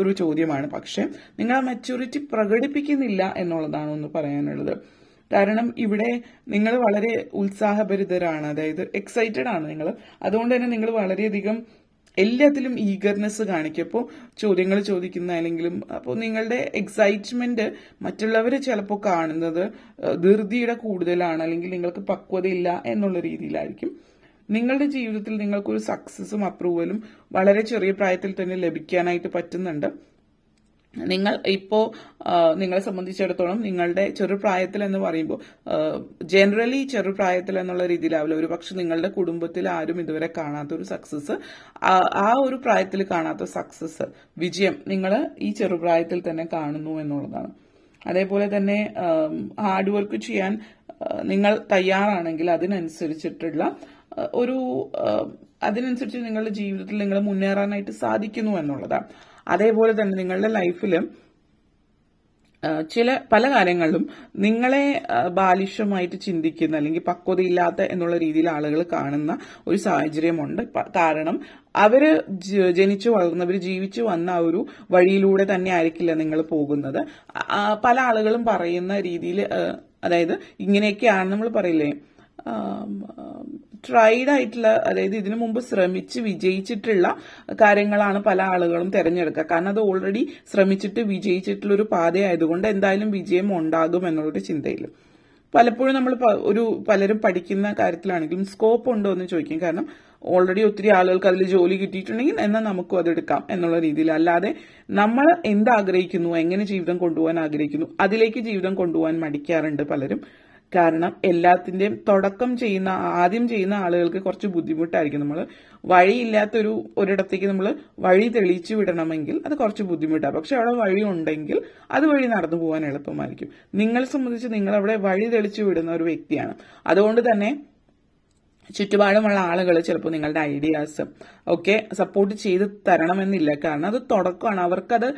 ഒരു ചോദ്യമാണ്. പക്ഷെ നിങ്ങൾ ആ മെച്യൂരിറ്റി പ്രകടിപ്പിക്കുന്നില്ല എന്നുള്ളതാണ് ഒന്ന് പറയാനുള്ളത്. കാരണം ഇവിടെ നിങ്ങൾ വളരെ ഉത്സാഹഭരിതരാണ്, അതായത് എക്സൈറ്റഡ് ആണ് നിങ്ങൾ. അതുകൊണ്ട് തന്നെ നിങ്ങൾ വളരെയധികം എല്ലാത്തിലും ഈഗർനെസ് കാണിക്കും. അപ്പോൾ ചോദ്യങ്ങൾ ചോദിക്കുന്നതാണെങ്കിലും അപ്പോൾ നിങ്ങളുടെ എക്സൈറ്റ്മെന്റ് മറ്റുള്ളവർ ചിലപ്പോൾ കാണുന്നത് ധൃതിയുടെ കൂടുതലാണ്, അല്ലെങ്കിൽ നിങ്ങൾക്ക് പക്വതയില്ല എന്നുള്ള രീതിയിലായിരിക്കും. നിങ്ങളുടെ ജീവിതത്തിൽ നിങ്ങൾക്കൊരു സക്സസും അപ്രൂവലും വളരെ ചെറിയ പ്രായത്തിൽ തന്നെ ലഭിക്കാനായിട്ട് പറ്റുന്നുണ്ട്. നിങ്ങൾ ഇപ്പോൾ നിങ്ങളെ സംബന്ധിച്ചിടത്തോളം നിങ്ങളുടെ ചെറുപ്രായത്തിൽ എന്ന് പറയുമ്പോൾ ജനറലി ചെറുപ്രായത്തിൽ എന്നുള്ള രീതിയിലാവില്ല, ഒരു പക്ഷെ നിങ്ങളുടെ കുടുംബത്തിൽ ആരും ഇതുവരെ കാണാത്ത ഒരു സക്സസ്, ആ ഒരു പ്രായത്തിൽ കാണാത്ത സക്സസ്, വിജയം നിങ്ങൾ ഈ ചെറുപ്രായത്തിൽ തന്നെ കാണുന്നു എന്നുള്ളതാണ്. അതേപോലെ തന്നെ ഹാർഡ് വർക്ക് ചെയ്യാൻ നിങ്ങൾ തയ്യാറാണെങ്കിൽ അതിനനുസരിച്ച് നിങ്ങളുടെ ജീവിതത്തിൽ നിങ്ങൾ മുന്നേറാനായിട്ട് സാധിക്കുന്നു എന്നുള്ളതാണ്. അതേപോലെ തന്നെ നിങ്ങളുടെ ലൈഫിൽ പല കാര്യങ്ങളിലും നിങ്ങളെ ബാലിഷ്യമായിട്ട് ചിന്തിക്കുന്ന അല്ലെങ്കിൽ പക്വതയില്ലാത്ത എന്നുള്ള രീതിയിൽ ആളുകൾ കാണുന്ന ഒരു സാഹചര്യമുണ്ട്. കാരണം അവര് ജനിച്ചു വളർന്നവർ ജീവിച്ചു വന്ന ആ ഒരു വഴിയിലൂടെ തന്നെ ആയിരിക്കില്ല നിങ്ങൾ പോകുന്നത്. പല ആളുകളും പറയുന്ന രീതിയിൽ, അതായത് ഇങ്ങനെയൊക്കെയാണ് നമ്മൾ പറയില്ലേ, ട്രൈഡ് ആയിട്ടുള്ള, അതായത് ഇതിനു മുമ്പ് ശ്രമിച്ച് വിജയിച്ചിട്ടുള്ള കാര്യങ്ങളാണ് പല ആളുകളും തിരഞ്ഞെടുക്കുക. കാരണം അത് ഓൾറെഡി ശ്രമിച്ചിട്ട് വിജയിച്ചിട്ടുള്ള ഒരു പാതയായതുകൊണ്ട് എന്തായാലും വിജയം ഉണ്ടാകും എന്നുള്ളൊരു ചിന്തയിൽ പലപ്പോഴും നമ്മൾ പലരും പഠിക്കുന്ന കാര്യത്തിലാണെങ്കിലും സ്കോപ്പ് ഉണ്ടോ എന്ന് ചോദിക്കും. കാരണം ഓൾറെഡി ഒത്തിരി ആളുകൾക്ക് അതിൽ ജോലി കിട്ടിയിട്ടുണ്ടെങ്കിൽ എന്നാൽ നമുക്കും അതെടുക്കാം എന്നുള്ള രീതിയിൽ. അല്ലാതെ നമ്മൾ എന്താഗ്രഹിക്കുന്നു, എങ്ങനെ ജീവിതം കൊണ്ടുപോകാൻ ആഗ്രഹിക്കുന്നു, അതിലേക്ക് ജീവിതം കൊണ്ടുപോകാൻ മടിക്കാറുണ്ട് പലരും. കാരണം എല്ലാത്തിൻ്റെയും ആദ്യം ചെയ്യുന്ന ആളുകൾക്ക് കുറച്ച് ബുദ്ധിമുട്ടായിരിക്കും. നമ്മൾ ഒരിടത്തേക്ക് നമ്മൾ വഴി തെളിയിച്ചു വിടണമെങ്കിൽ അത് കുറച്ച് ബുദ്ധിമുട്ടാണ്. പക്ഷെ അവിടെ വഴി ഉണ്ടെങ്കിൽ അതുവഴി നടന്നു പോകാൻ എളുപ്പമായിരിക്കും. നിങ്ങളെ സംബന്ധിച്ച് നിങ്ങൾ അവിടെ വഴി തെളിച്ചു വിടുന്ന ഒരു വ്യക്തിയാണ്. അതുകൊണ്ട് തന്നെ ചുറ്റുപാടുമുള്ള ആളുകൾ ചിലപ്പോൾ നിങ്ങളുടെ ഐഡിയാസ് ഒക്കെ സപ്പോർട്ട് ചെയ്ത് തരണമെന്നില്ല. കാരണം അത് തുടക്കമാണ്. അവർക്കത്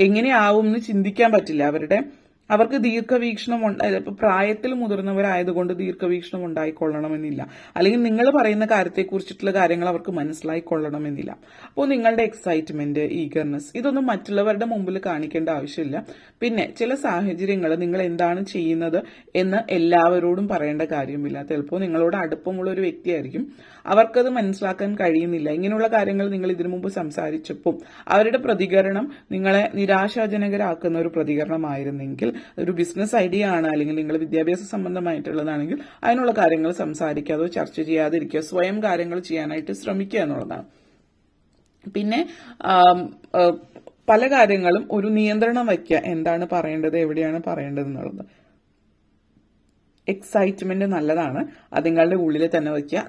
എങ്ങനെയാവും എന്ന് ചിന്തിക്കാൻ പറ്റില്ല. അവർക്ക് ദീർഘവീക്ഷണം ഇപ്പൊ പ്രായത്തിൽ മുതിർന്നവരായതുകൊണ്ട് ദീർഘവീക്ഷണം ഉണ്ടായിക്കൊള്ളണമെന്നില്ല, അല്ലെങ്കിൽ നിങ്ങൾ പറയുന്ന കാര്യത്തെക്കുറിച്ചിട്ടുള്ള കാര്യങ്ങൾ അവർക്ക് മനസ്സിലായിക്കൊള്ളണമെന്നില്ല. അപ്പോൾ നിങ്ങളുടെ എക്സൈറ്റ്മെന്റ്, ഈഗർനെസ് ഇതൊന്നും മറ്റുള്ളവരുടെ മുമ്പിൽ കാണിക്കേണ്ട ആവശ്യമില്ല. പിന്നെ ചില സാഹചര്യങ്ങൾ നിങ്ങൾ എന്താണ് ചെയ്യുന്നത് എന്ന് എല്ലാവരോടും പറയേണ്ട കാര്യമില്ല. ചിലപ്പോൾ നിങ്ങളോട് അടുപ്പമുള്ള ഒരു വ്യക്തിയായിരിക്കും, അവർക്കത് മനസ്സിലാക്കാൻ കഴിയുന്നില്ല. ഇങ്ങനെയുള്ള കാര്യങ്ങൾ നിങ്ങൾ ഇതിനു മുമ്പ് സംസാരിച്ചപ്പോൾ അവരുടെ പ്രതികരണം നിങ്ങളെ നിരാശാജനകരാക്കുന്ന ഒരു പ്രതികരണമായിരുന്നെങ്കിൽ, ഒരു ബിസിനസ് ഐഡിയ ആണ് അല്ലെങ്കിൽ നിങ്ങൾ വിദ്യാഭ്യാസ സംബന്ധമായിട്ടുള്ളതാണെങ്കിൽ അതിനുള്ള കാര്യങ്ങൾ സംസാരിക്കാതെ ചർച്ച ചെയ്യാതിരിക്കുക, സ്വയം കാര്യങ്ങൾ ചെയ്യാനായിട്ട് ശ്രമിക്കുക എന്നുള്ളതാണ്. പിന്നെ പല കാര്യങ്ങളും ഒരു നിയന്ത്രണം വയ്ക്കുക, എന്താണ് പറയേണ്ടത്, എവിടെയാണ് പറയേണ്ടത് എന്നുള്ളത്. എക്സൈറ്റ്മെന്റ് നല്ലതാണ്, അത് നിങ്ങളുടെ ഉള്ളിൽ തന്നെ വയ്ക്കുക.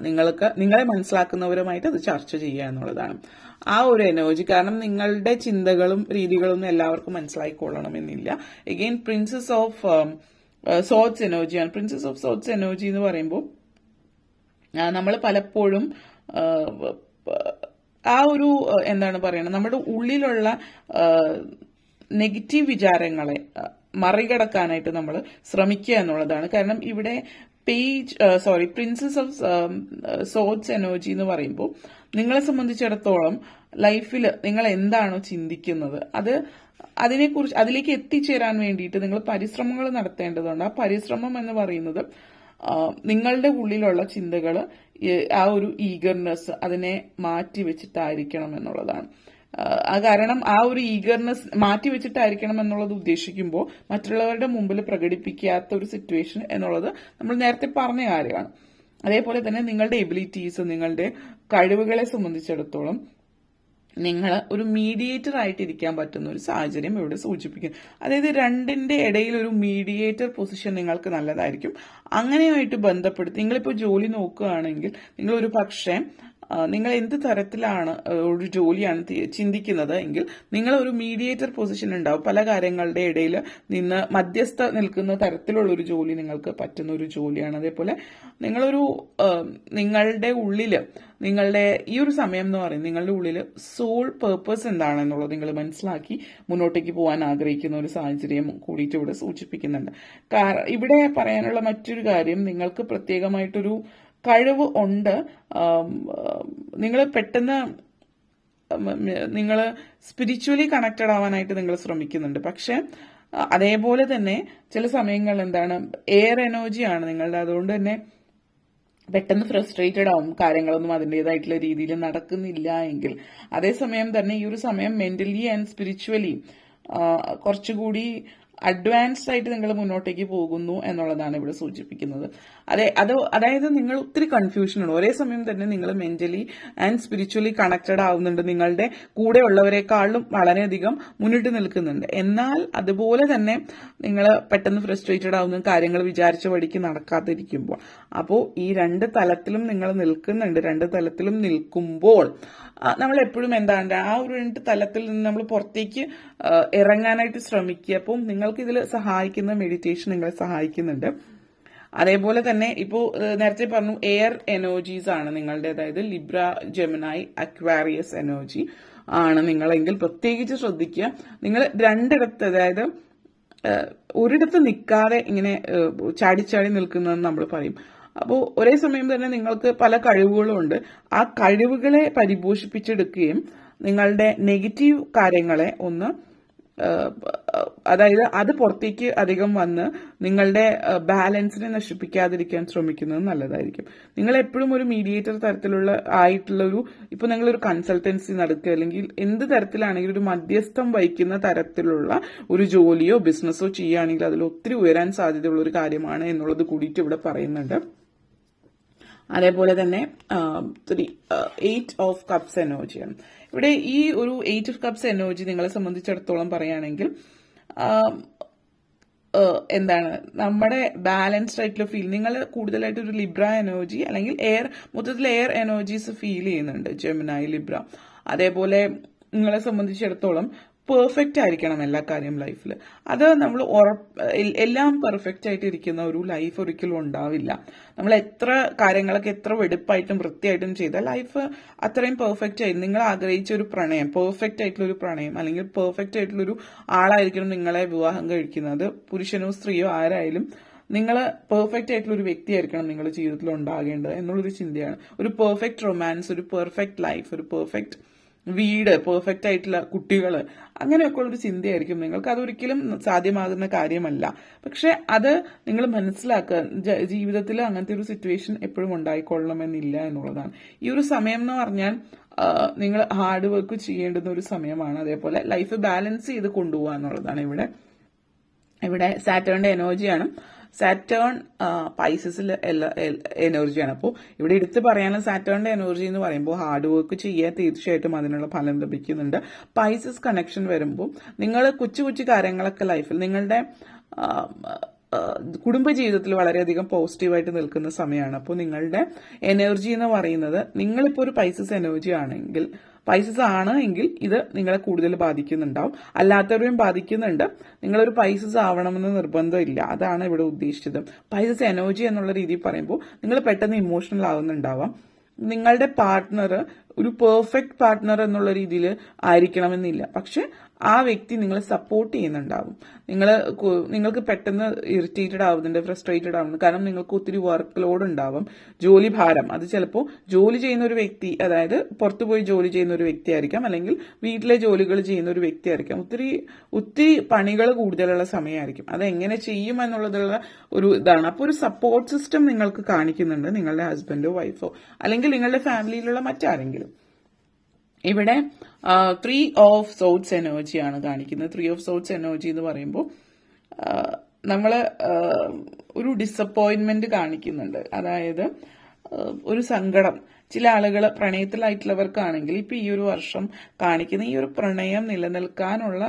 നിങ്ങളെ മനസ്സിലാക്കുന്നവരുമായിട്ട് അത് ചർച്ച ചെയ്യുക എന്നുള്ളതാണ് ആ ഒരു എനർജി. കാരണം നിങ്ങളുടെ ചിന്തകളും രീതികളൊന്നും എല്ലാവർക്കും മനസ്സിലായിക്കൊള്ളണമെന്നില്ല. എഗെയിൻ പ്രിൻസസ് ഓഫ് സോട്സ് എനർജിയാണ്. പ്രിൻസസ് ഓഫ് സോട്സ് എനർജി എന്ന് പറയുമ്പോൾ നമ്മൾ പലപ്പോഴും ആ ഒരു എന്താണ് പറയുന്നത്, നമ്മുടെ ഉള്ളിലുള്ള നെഗറ്റീവ് വിചാരങ്ങളെ മറികടക്കാനായിട്ട് നമ്മൾ ശ്രമിക്കുക എന്നുള്ളതാണ്. കാരണം ഇവിടെ പ്രിൻസസ് ഓഫ് സോട്സ് എനർജി എന്ന് പറയുമ്പോൾ നിങ്ങളെ സംബന്ധിച്ചിടത്തോളം ലൈഫിൽ നിങ്ങൾ എന്താണോ ചിന്തിക്കുന്നത് അതിലേക്ക് എത്തിച്ചേരാൻ വേണ്ടിയിട്ട് നിങ്ങൾ പരിശ്രമങ്ങൾ നടത്തേണ്ടതുണ്ട്. ആ പരിശ്രമം എന്ന് പറയുന്നത് നിങ്ങളുടെ ഉള്ളിലുള്ള ചിന്തകൾ, ആ ഒരു ഈഗർനെസ് അതിനെ മാറ്റി വെച്ചിട്ടായിരിക്കണം എന്നുള്ളതാണ്. കാരണം ആ ഒരു ഈഗർനെസ് മാറ്റി വെച്ചിട്ടായിരിക്കണം എന്നുള്ളത് ഉദ്ദേശിക്കുമ്പോൾ മറ്റുള്ളവരുടെ മുമ്പിൽ പ്രകടിപ്പിക്കാത്ത ഒരു സിറ്റുവേഷൻ എന്നുള്ളത് നമ്മൾ നേരത്തെ പറഞ്ഞ കാര്യമാണ്. അതേപോലെ തന്നെ നിങ്ങളുടെ എബിലിറ്റീസ്, നിങ്ങളുടെ കഴിവുകളെ സംബന്ധിച്ചിടത്തോളം നിങ്ങൾ ഒരു മീഡിയേറ്റർ ആയിട്ട് ഇരിക്കാൻ പറ്റുന്ന ഒരു സാഹചര്യം ഇവിടെ സൂചിപ്പിക്കുന്നു. അതായത് രണ്ടിന്റെ ഇടയിൽ ഒരു മീഡിയേറ്റർ പൊസിഷൻ നിങ്ങൾക്ക് നല്ലതായിരിക്കും. അങ്ങനെയായിട്ട് ബന്ധപ്പെടുത്തി നിങ്ങളിപ്പോൾ ജോലി നോക്കുകയാണെങ്കിൽ നിങ്ങൾ ഒരു പക്ഷേ നിങ്ങൾ എന്ത് തരത്തിലാണ് ഒരു ജോലിയാണ് ചിന്തിക്കുന്നത് എങ്കിൽ നിങ്ങൾ ഒരു മീഡിയേറ്റർ പൊസിഷൻ ഉണ്ടാവും. പല കാര്യങ്ങളുടെ ഇടയിൽ നിന്ന് മധ്യസ്ഥ നിൽക്കുന്ന തരത്തിലുള്ള ഒരു ജോലി നിങ്ങൾക്ക് പറ്റുന്ന ഒരു ജോലിയാണ്. അതേപോലെ നിങ്ങളുടെ ഉള്ളിൽ നിങ്ങളുടെ ഈ ഒരു സമയം എന്ന് പറയുന്നത് നിങ്ങളുടെ ഉള്ളിൽ സോൾ പേർപ്പസ് എന്താണെന്നുള്ളത് നിങ്ങൾ മനസ്സിലാക്കി മുന്നോട്ടേക്ക് പോകാൻ ആഗ്രഹിക്കുന്ന ഒരു സാഹചര്യം കൂടിയിട്ട് ഇവിടെ സൂചിപ്പിക്കുന്നുണ്ട്. ഇവിടെ പറയാനുള്ള മറ്റൊരു കാര്യം, നിങ്ങൾക്ക് പ്രത്യേകമായിട്ടൊരു കഴിവ് ഉണ്ട്. നിങ്ങൾ പെട്ടെന്ന് നിങ്ങൾ സ്പിരിച്വലി കണക്റ്റഡ് ആവാനായിട്ട് നിങ്ങൾ ശ്രമിക്കുന്നുണ്ട്. പക്ഷെ അതേപോലെ തന്നെ ചില സമയങ്ങളിൽ എന്താണ്, എയർ എനർജിയാണ് നിങ്ങളുടെ. അതുകൊണ്ട് തന്നെ പെട്ടെന്ന് ഫ്രസ്ട്രേറ്റഡ് ആവും, കാര്യങ്ങളൊന്നും അതിൻ്റെതായിട്ടുള്ള രീതിയിൽ നടക്കുന്നില്ല എങ്കിൽ. അതേസമയം തന്നെ ഈ ഒരു സമയം മെന്റലി ആൻഡ് സ്പിരിച്വലി കുറച്ചുകൂടി അഡ്വാൻസ്ഡ് ആയിട്ട് നിങ്ങൾ മുന്നോട്ടേക്ക് പോകുന്നു എന്നുള്ളതാണ് ഇവിടെ സൂചിപ്പിക്കുന്നത്. അതായത് നിങ്ങൾ ഒത്തിരി കൺഫ്യൂഷനാണ്. ഒരേ സമയം തന്നെ നിങ്ങൾ മെന്റലി ആൻഡ് സ്പിരിച്വലി കണക്റ്റഡ് ആവുന്നുണ്ട്, നിങ്ങളുടെ കൂടെ ഉള്ളവരെക്കാളും വളരെയധികം മുന്നിട്ട് നിൽക്കുന്നുണ്ട്. എന്നാൽ അതുപോലെ തന്നെ നിങ്ങൾ പെട്ടെന്ന് ഫ്രസ്ട്രേറ്റഡ് ആവുന്ന കാര്യങ്ങൾ വിചാരിച്ച വഴിക്ക് നടക്കാതിരിക്കുമ്പോൾ. അപ്പോൾ ഈ രണ്ട് തലത്തിലും നിങ്ങൾ നിൽക്കുന്നുണ്ട്. രണ്ട് തലത്തിലും നിൽക്കുമ്പോൾ നമ്മൾ എപ്പോഴും എന്താണ്, ആ ഒരു രണ്ട് തലത്തിൽ നിന്ന് നമ്മൾ പുറത്തേക്ക് ഇറങ്ങാനായിട്ട് ശ്രമിക്കുക. അപ്പം നിങ്ങൾക്ക് ഇതിൽ സഹായിക്കുന്ന മെഡിറ്റേഷൻ നിങ്ങളെ സഹായിക്കുന്നുണ്ട്. അതേപോലെ തന്നെ ഇപ്പോൾ നേരത്തെ പറഞ്ഞു എയർ എനർജീസ് ആണ് നിങ്ങളുടെ, അതായത് ലിബ്ര, ജെമിനായി, അക്വാരിയസ് എനർജി ആണ് നിങ്ങളെങ്കിൽ പ്രത്യേകിച്ച് ശ്രദ്ധിക്കുക. നിങ്ങൾ രണ്ടിടത്ത്, അതായത് ഒരിടത്ത് നിൽക്കാതെ ഇങ്ങനെ ചാടി നിൽക്കുന്നതെന്ന് നമ്മൾ പറയും. അപ്പോൾ ഒരേ സമയം തന്നെ നിങ്ങൾക്ക് പല കഴിവുകളും ഉണ്ട്. ആ കഴിവുകളെ പരിപോഷിപ്പിച്ചെടുക്കുകയും നിങ്ങളുടെ നെഗറ്റീവ് കാര്യങ്ങളെ ഒന്ന്, അതായത് അത് പുറത്തേക്ക് അധികം വന്ന് നിങ്ങളുടെ ബാലൻസിനെ നശിപ്പിക്കാതിരിക്കാൻ ശ്രമിക്കുന്നത് നല്ലതായിരിക്കും. നിങ്ങൾ എപ്പോഴും ഒരു മീഡിയേറ്റർ തരത്തിലുള്ള ആയിട്ടുള്ളൊരു, ഇപ്പൊ നിങ്ങളൊരു കൺസൾട്ടൻസി നടക്കുക അല്ലെങ്കിൽ എന്ത് തരത്തിലാണെങ്കിലും ഒരു മധ്യസ്ഥം വഹിക്കുന്ന തരത്തിലുള്ള ഒരു ജോലിയോ ബിസിനസ്സോ ചെയ്യുകയാണെങ്കിൽ അതിൽ ഒത്തിരി ഉയരാൻ സാധ്യതയുള്ള ഒരു കാര്യമാണ് എന്നുള്ളത് കൂടിയിട്ട് ഇവിടെ പറയുന്നുണ്ട്. അതേപോലെ തന്നെ 8 ഓഫ് കപ്സ് എനർജിയാണ് ഇവിടെ. ഈ ഒരു 8 ഓഫ് കപ്സ് എനർജി നിങ്ങളെ സംബന്ധിച്ചിടത്തോളം പറയുകയാണെങ്കിൽ എന്താണ്, നമ്മുടെ ബാലൻസ്ഡ് ആയിട്ടുള്ള ഫീൽ, നിങ്ങൾ കൂടുതലായിട്ട് ഒരു ലിബ്ര എനർജി അല്ലെങ്കിൽ മൊത്തത്തിൽ എയർ എനർജീസ് ഫീൽ ചെയ്യുന്നുണ്ട്, ജെമിനായി, ലിബ്ര. അതേപോലെ നിങ്ങളെ സംബന്ധിച്ചിടത്തോളം പെർഫെക്റ്റ് ആയിരിക്കണം എല്ലാ കാര്യം ലൈഫിൽ. അത് നമ്മൾ എല്ലാം പെർഫെക്റ്റ് ആയിട്ട് ഇരിക്കുന്ന ഒരു ലൈഫ് ഒരിക്കലും ഉണ്ടാവില്ല. നമ്മൾ എത്ര കാര്യങ്ങളൊക്കെ എത്ര വെടുപ്പായിട്ടും വൃത്തിയായിട്ടും ചെയ്താൽ ലൈഫ് അത്രയും പെർഫെക്റ്റ് ആയി, നിങ്ങൾ ആഗ്രഹിച്ച ഒരു പ്രണയം, പെർഫെക്റ്റ് ആയിട്ടുള്ള ഒരു പ്രണയം അല്ലെങ്കിൽ പെർഫെക്റ്റ് ആയിട്ടുള്ളൊരു ആളായിരിക്കണം നിങ്ങളെ വിവാഹം കഴിക്കുന്നത്. പുരുഷനോ സ്ത്രീയോ ആരായാലും നിങ്ങൾ പെർഫെക്റ്റ് ആയിട്ടുള്ള ഒരു വ്യക്തിയായിരിക്കണം നിങ്ങളുടെ ജീവിതത്തിൽ ഉണ്ടാകേണ്ടത് എന്നുള്ളൊരു ചിന്തയാണ്. ഒരു പെർഫെക്റ്റ് റൊമാൻസ്, ഒരു പെർഫെക്റ്റ് ലൈഫ്, ഒരു പെർഫെക്റ്റ് വീട്, പെർഫെക്റ്റ് ആയിട്ടുള്ള കുട്ടികൾ, അങ്ങനെയൊക്കെ ഉള്ളൊരു ചിന്തയായിരിക്കും നിങ്ങൾക്ക്. അതൊരിക്കലും സാധ്യമാകുന്ന കാര്യമല്ല. പക്ഷെ അത് നിങ്ങൾ മനസ്സിലാക്കുക, ജീവിതത്തിൽ അങ്ങനത്തെ ഒരു സിറ്റുവേഷൻ എപ്പോഴും ഉണ്ടായിക്കൊള്ളണമെന്നില്ല എന്നുള്ളതാണ്. ഈ ഒരു സമയം എന്ന് പറഞ്ഞാൽ നിങ്ങൾ ഹാർഡ് വർക്ക് ചെയ്യേണ്ടുന്ന ഒരു സമയമാണ്. അതേപോലെ ലൈഫ് ബാലൻസ് ചെയ്ത് കൊണ്ടുപോകുക എന്നുള്ളതാണ് ഇവിടെ സാറ്റേണിന്റെ എനർജിയാണ്. സാറ്റേൺ പൈസസിൽ എനർജിയാണ്. അപ്പോൾ ഇവിടെ എടുത്ത് പറയാനുള്ള സാറ്റേണിന്റെ എനർജി എന്ന് പറയുമ്പോൾ ഹാർഡ് വർക്ക് ചെയ്യാൻ തീർച്ചയായിട്ടും അതിനുള്ള ഫലം ലഭിക്കുന്നുണ്ട്. പൈസസ് കണക്ഷൻ വരുമ്പോൾ നിങ്ങൾ കൊച്ചു കൊച്ചു കാര്യങ്ങളൊക്കെ ലൈഫിൽ നിങ്ങളുടെ കുടുംബജീവിതത്തിൽ വളരെയധികം പോസിറ്റീവായിട്ട് നിൽക്കുന്ന സമയമാണ്. അപ്പോൾ നിങ്ങളുടെ എനർജി എന്ന് പറയുന്നത്, നിങ്ങളിപ്പോൾ ഒരു പൈസസ് എനർജി ആണെങ്കിൽ, പൈസസ് ആണ് എങ്കിൽ ഇത് നിങ്ങളെ കൂടുതൽ ബാധിക്കുന്നുണ്ടാവും, അല്ലാത്തവരെയും ബാധിക്കുന്നുണ്ട്. നിങ്ങളൊരു പൈസസ് ആവണമെന്ന് നിർബന്ധമില്ല, അതാണ് ഇവിടെ ഉദ്ദേശിച്ചത്. പൈസസ് എനർജി എന്നുള്ള രീതിയിൽ പറയുമ്പോൾ നിങ്ങൾ പെട്ടെന്ന് ഇമോഷണൽ ആവുന്നുണ്ടാവാം. നിങ്ങളുടെ പാർട്ട്ണർ ഒരു പെർഫെക്റ്റ് പാർട്ട്ണർ എന്നുള്ള രീതിയിൽ ആയിരിക്കണമെന്നില്ല, പക്ഷെ ആ വ്യക്തി നിങ്ങളെ സപ്പോർട്ട് ചെയ്യുന്നുണ്ടാവും. നിങ്ങൾക്ക് പെട്ടെന്ന് ഇറിറ്റേറ്റഡ് ആവുന്നുണ്ട്, ഫ്രസ്ട്രേറ്റഡ് ആവുന്നുണ്ട്, കാരണം നിങ്ങൾക്ക് ഒത്തിരി വർക്ക് ലോഡ് ഉണ്ടാവും, ജോലി ഭാരം. അത് ചിലപ്പോൾ ജോലി ചെയ്യുന്ന ഒരു വ്യക്തി, അതായത് പുറത്തുപോയി ജോലി ചെയ്യുന്ന ഒരു വ്യക്തി ആയിരിക്കാം, അല്ലെങ്കിൽ വീട്ടിലെ ജോലികൾ ചെയ്യുന്ന ഒരു വ്യക്തി ആയിരിക്കാം. ഒത്തിരി പണികൾ കൂടുതലുള്ള സമയമായിരിക്കും. അത് എങ്ങനെ ചെയ്യും എന്നുള്ളതുള്ള ഒരു ഇതാണ്. അപ്പോൾ ഒരു സപ്പോർട്ട് സിസ്റ്റം നിങ്ങൾക്ക് കാണിക്കുന്നുണ്ട് നിങ്ങളുടെ ഹസ്ബൻഡോ വൈഫോ അല്ലെങ്കിൽ നിങ്ങളുടെ ഫാമിലിയിലുള്ള മറ്റാരെങ്കിലും. ഇവിടെ 3 ഓഫ് സോട്സ് എനർജിയാണ് കാണിക്കുന്നത്. 3 ഓഫ് സോട്സ് എനർജി എന്ന് പറയുമ്പോൾ നമ്മൾ ഒരു ഡിസപ്പോയിന്റ്മെന്റ് കാണിക്കുന്നുണ്ട്, അതായത് ഒരു സങ്കടം. ചില ആളുകൾ പ്രണയത്തിലായിട്ടുള്ളവർക്കാണെങ്കിൽ ഇപ്പൊ ഈ ഒരു വർഷം കാണിക്കുന്ന ഈ ഒരു പ്രണയം നിലനിൽക്കാനുള്ള,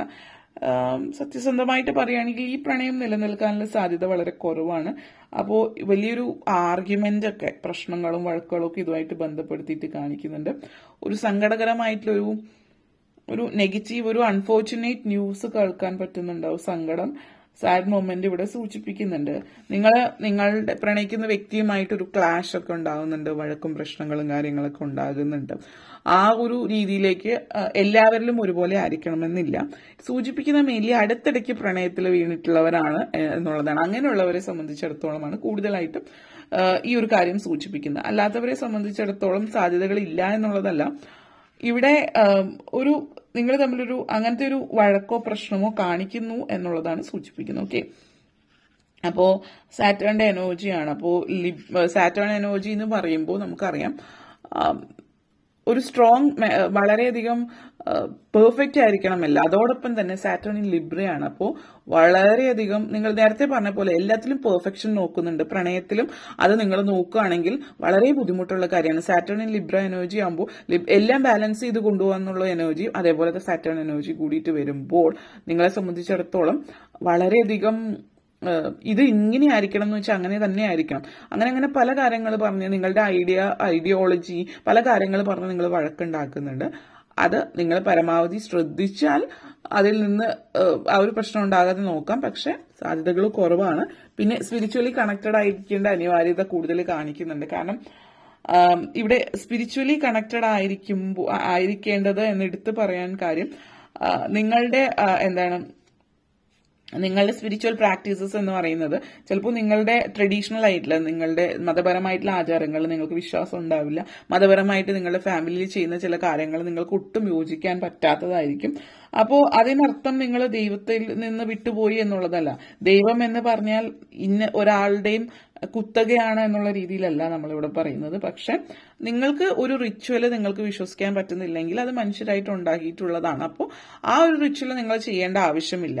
സത്യസന്ധമായിട്ട് പറയുകയാണെങ്കിൽ ഈ പ്രണയം നിലനിൽക്കാനുള്ള സാധ്യത വളരെ കുറവാണ്. അപ്പോൾ വലിയൊരു ആർഗ്യുമെന്റ് ഒക്കെ, പ്രശ്നങ്ങളും വഴക്കുകളും ഒക്കെ ഇതുമായിട്ട് ബന്ധപ്പെടുത്തിയിട്ട് കാണിക്കുന്നുണ്ട്. ഒരു സങ്കടകരമായിട്ടുള്ള ഒരു നെഗറ്റീവ്, ഒരു അൺഫോർച്ചുനേറ്റ് ന്യൂസ് കേൾക്കാൻ പറ്റുന്നുണ്ടാവും. സങ്കടം, സാഡ് മൊമെന്റ് ഇവിടെ സൂചിപ്പിക്കുന്നുണ്ട്. നിങ്ങളുടെ പ്രണയിക്കുന്ന വ്യക്തിയുമായിട്ടൊരു ക്ലാഷ് ഒക്കെ ഉണ്ടാകുന്നുണ്ട്, വഴക്കും പ്രശ്നങ്ങളും കാര്യങ്ങളൊക്കെ ഉണ്ടാകുന്നുണ്ട്. ആ ഒരു രീതിയിലേക്ക് എല്ലാവരിലും ഒരുപോലെ ആയിരിക്കണമെന്നില്ല. സൂചിപ്പിക്കുന്ന മെയിൻലി അടുത്തിടയ്ക്ക് പ്രണയത്തിൽ വീണിട്ടുള്ളവരാണ് എന്നുള്ളതാണ്. അങ്ങനെയുള്ളവരെ സംബന്ധിച്ചിടത്തോളമാണ് കൂടുതലായിട്ടും ഈ ഒരു കാര്യം സൂചിപ്പിക്കുന്നത്. അല്ലാത്തവരെ സംബന്ധിച്ചിടത്തോളം സാധ്യതകൾ ഇല്ല എന്നുള്ളതല്ല, ഇവിടെ ഒരു നിങ്ങൾ തമ്മിലൊരു അങ്ങനത്തെ ഒരു വഴക്കോ പ്രശ്നമോ കാണിക്കുന്നു എന്നുള്ളതാണ് സൂചിപ്പിക്കുന്നത്. ഓക്കെ, അപ്പോൾ സാറ്റേണിന്റെ എനർജിയാണ്. അപ്പോൾ സാറ്റേൺ എനർജി എന്ന് പറയുമ്പോൾ നമുക്കറിയാം ഒരു സ്ട്രോങ്, വളരെയധികം പെർഫെക്റ്റ് ആയിരിക്കണമല്ല. അതോടൊപ്പം തന്നെ സാറ്റേൺ ലിബ്രയാണ്. അപ്പോൾ വളരെയധികം നിങ്ങൾ നേരത്തെ പറഞ്ഞ പോലെ എല്ലാത്തിലും പെർഫെക്ഷൻ നോക്കുന്നുണ്ട്. പ്രണയത്തിലും അത് നിങ്ങൾ നോക്കുകയാണെങ്കിൽ വളരെ ബുദ്ധിമുട്ടുള്ള കാര്യമാണ്. സാറ്റേൺ ലിബ്ര എനർജി ആകുമ്പോൾ എല്ലാം ബാലൻസ് ചെയ്ത് കൊണ്ടുപോകാന്നുള്ള എനർജി അതേപോലത്തെ സാറ്റേൺ എനർജി കൂടിയിട്ട് വരുമ്പോൾ നിങ്ങളെ സംബന്ധിച്ചിടത്തോളം വളരെയധികം ഇത് ഇങ്ങനെ ആയിരിക്കണം എന്ന് വെച്ചാൽ അങ്ങനെ തന്നെ ആയിരിക്കണം. അങ്ങനെ പല കാര്യങ്ങൾ പറഞ്ഞ് നിങ്ങളുടെ ഐഡിയോളജി പല കാര്യങ്ങൾ പറഞ്ഞ് നിങ്ങൾ വഴക്കുണ്ടാക്കുന്നുണ്ട്. അത് നിങ്ങൾ പരമാവധി ശ്രദ്ധിച്ചാൽ അതിൽ നിന്ന് ആ ഒരു പ്രശ്നം ഉണ്ടാകാതെ നോക്കാം. പക്ഷെ സാധ്യതകൾ കുറവാണ്. പിന്നെ സ്പിരിച്വലി കണക്റ്റഡ് ആയിരിക്കേണ്ട അനിവാര്യത കൂടുതൽ കാണിക്കുന്നുണ്ട്. കാരണം ഇവിടെ സ്പിരിച്വലി കണക്റ്റഡ് ആയിരിക്കേണ്ടത് എന്നെടുത്ത് പറയാൻ കാര്യം നിങ്ങളുടെ നിങ്ങളുടെ സ്പിരിച്വൽ പ്രാക്ടീസസ് എന്ന് പറയുന്നത് ചിലപ്പോൾ നിങ്ങളുടെ ട്രഡീഷണൽ ആയിട്ടുള്ള നിങ്ങളുടെ മതപരമായിട്ടുള്ള ആചാരങ്ങൾ നിങ്ങൾക്ക് വിശ്വാസം ഉണ്ടാവില്ല. മതപരമായിട്ട് നിങ്ങളുടെ ഫാമിലിയിൽ ചെയ്യുന്ന ചില കാര്യങ്ങൾ നിങ്ങൾക്ക് ഒട്ടും യോജിക്കാൻ പറ്റാത്തതായിരിക്കും. അപ്പോൾ അതിനർത്ഥം നിങ്ങൾ ദൈവത്തിൽ നിന്ന് വിട്ടുപോയി എന്നുള്ളതല്ല. ദൈവം എന്ന് പറഞ്ഞാൽ ഇന്ന ഒരാളുടെയും കുത്തകയാണ് എന്നുള്ള രീതിയിലല്ല നമ്മളിവിടെ പറയുന്നത്. പക്ഷെ നിങ്ങൾക്ക് ഒരു റിച്വല് നിങ്ങൾക്ക് വിശ്വസിക്കാൻ പറ്റുന്നില്ലെങ്കിൽ അത് മനുഷ്യരായിട്ട് ഉണ്ടാക്കിയിട്ടുള്ളതാണ്. അപ്പോൾ ആ ഒരു റിച്വല് നിങ്ങൾ ചെയ്യേണ്ട ആവശ്യമില്ല.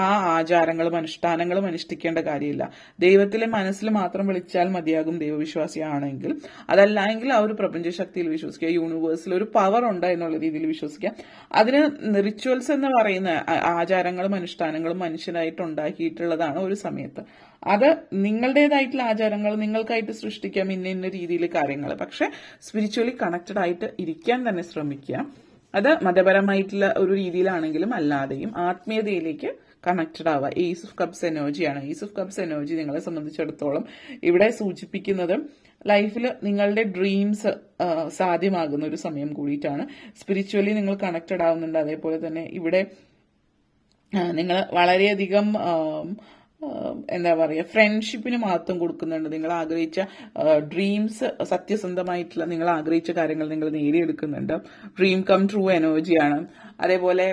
ആ ആചാരങ്ങളും അനുഷ്ഠാനങ്ങളും അനുഷ്ഠിക്കേണ്ട കാര്യമില്ല. ദൈവത്തിലെ മനസ്സിൽ മാത്രം വിളിച്ചാൽ മതിയാകും ദൈവവിശ്വാസിയാണെങ്കിൽ. അതല്ല എങ്കിൽ ആ ഒരു പ്രപഞ്ചശക്തിയിൽ വിശ്വസിക്കുക, യൂണിവേഴ്സിൽ ഒരു പവർ ഉണ്ട് എന്നുള്ള രീതിയിൽ വിശ്വസിക്കുക. അതിന് റിച്വൽസ് എന്ന് പറയുന്ന ആചാരങ്ങളും അനുഷ്ഠാനങ്ങളും മനുഷ്യനായിട്ട് ഉണ്ടാക്കിയിട്ടുള്ളതാണ് ഒരു സമയത്ത്. അത് നിങ്ങളുടേതായിട്ടുള്ള ആചാരങ്ങൾ നിങ്ങൾക്കായിട്ട് സൃഷ്ടിക്കാം ഇന്ന രീതിയിൽ കാര്യങ്ങൾ. പക്ഷെ സ്പിരിച്വലി കണക്റ്റഡ് ആയിട്ട് ഇരിക്കാൻ തന്നെ ശ്രമിക്കുക. അത് മതപരമായിട്ടുള്ള ഒരു രീതിയിലാണെങ്കിലും അല്ലാതെയും ആത്മീയതയിലേക്ക് കണക്റ്റഡ് ആവുക. ഏസ് ഓഫ് കപ്സ് എനർജിയാണ്. ഏസ് ഓഫ് കപ്സ് എനർജി നിങ്ങളെ സംബന്ധിച്ചിടത്തോളം ഇവിടെ സൂചിപ്പിക്കുന്നത് ലൈഫിൽ നിങ്ങളുടെ ഡ്രീംസ് സാധ്യമാകുന്ന ഒരു സമയം കൂടിയിട്ടാണ്. സ്പിരിച്വലി നിങ്ങൾ കണക്റ്റഡ് ആവുന്നുണ്ട്. അതേപോലെ തന്നെ ഇവിടെ നിങ്ങൾ വളരെയധികം ഫ്രണ്ട്ഷിപ്പിന് മഹത്വം കൊടുക്കുന്നുണ്ട്. നിങ്ങൾ ആഗ്രഹിച്ച ഡ്രീംസ്, സത്യസന്ധമായിട്ടുള്ള നിങ്ങൾ ആഗ്രഹിച്ച കാര്യങ്ങൾ നിങ്ങൾ നേടിയെടുക്കുന്നുണ്ട്. ഡ്രീം കം ട്രൂ എനർജിയാണ്. അതേപോലെ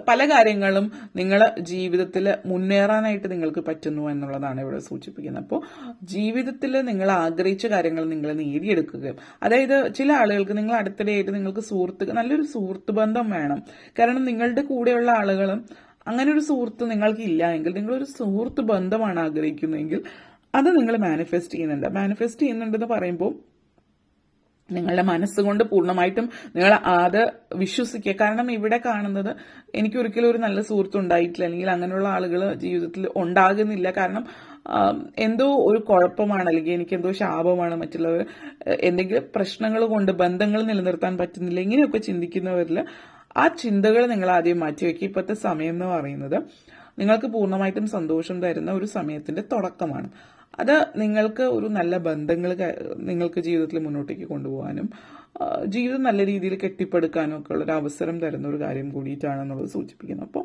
പല കാര്യങ്ങളും നിങ്ങൾ ജീവിതത്തിൽ മുന്നേറാനായിട്ട് നിങ്ങൾക്ക് പറ്റുന്നു എന്നുള്ളതാണ് ഇവിടെ സൂചിപ്പിക്കുന്നത്. അപ്പോൾ ജീവിതത്തിൽ നിങ്ങൾ ആഗ്രഹിച്ച കാര്യങ്ങൾ നിങ്ങൾ നേടിയെടുക്കുക. അതായത് ചില ആളുകൾക്ക് നിങ്ങൾ അടുത്തിടെയായിട്ട് നിങ്ങൾക്ക് നല്ലൊരു സുഹൃത്ത് ബന്ധം വേണം. കാരണം നിങ്ങളുടെ കൂടെയുള്ള ആളുകളും അങ്ങനെ ഒരു സുഹൃത്ത് നിങ്ങൾക്ക് ഇല്ല എങ്കിൽ, നിങ്ങളൊരു സുഹൃത്ത് ബന്ധമാണ് ആഗ്രഹിക്കുന്നതെങ്കിൽ അത് നിങ്ങൾ മാനിഫെസ്റ്റ് ചെയ്യുന്നുണ്ടെന്ന് പറയുമ്പോൾ നിങ്ങളുടെ മനസ്സുകൊണ്ട് പൂർണ്ണമായിട്ടും നിങ്ങൾ അത് വിശ്വസിക്കുക. കാരണം ഇവിടെ കാണുന്നത് എനിക്ക് ഒരിക്കലും ഒരു നല്ല സുഹൃത്ത് ഉണ്ടായിട്ടില്ല, അല്ലെങ്കിൽ അങ്ങനെയുള്ള ആളുകൾ ജീവിതത്തിൽ ഉണ്ടാകുന്നില്ല. കാരണം എന്തോ ഒരു കുഴപ്പമാണ്, അല്ലെങ്കിൽ എനിക്ക് എന്തോ ശാപമാണ്, മറ്റുള്ളവർ എന്തെങ്കിലും പ്രശ്നങ്ങൾ കൊണ്ട് ബന്ധങ്ങൾ നിലനിർത്താൻ പറ്റുന്നില്ല, ഇങ്ങനെയൊക്കെ ചിന്തിക്കുന്നവരിൽ ആ ചിന്തകൾ നിങ്ങൾ ആദ്യം മാറ്റിവെക്കുക. ഇപ്പോഴത്തെ സമയം എന്ന് പറയുന്നത് നിങ്ങൾക്ക് പൂർണ്ണമായിട്ടും സന്തോഷം തരുന്ന ഒരു സമയത്തിന്റെ തുടക്കമാണ്. അത് നിങ്ങൾക്ക് ഒരു നല്ല ബന്ധങ്ങൾ നിങ്ങൾക്ക് ജീവിതത്തിൽ മുന്നോട്ടേക്ക് കൊണ്ടുപോകാനും ജീവിതം നല്ല രീതിയിൽ കെട്ടിപ്പടുക്കാനും ഒക്കെ ഉള്ളൊരു അവസരം തരുന്ന ഒരു കാര്യം കൂടിയിട്ടാണെന്നുള്ളത് സൂചിപ്പിക്കുന്നു. അപ്പോൾ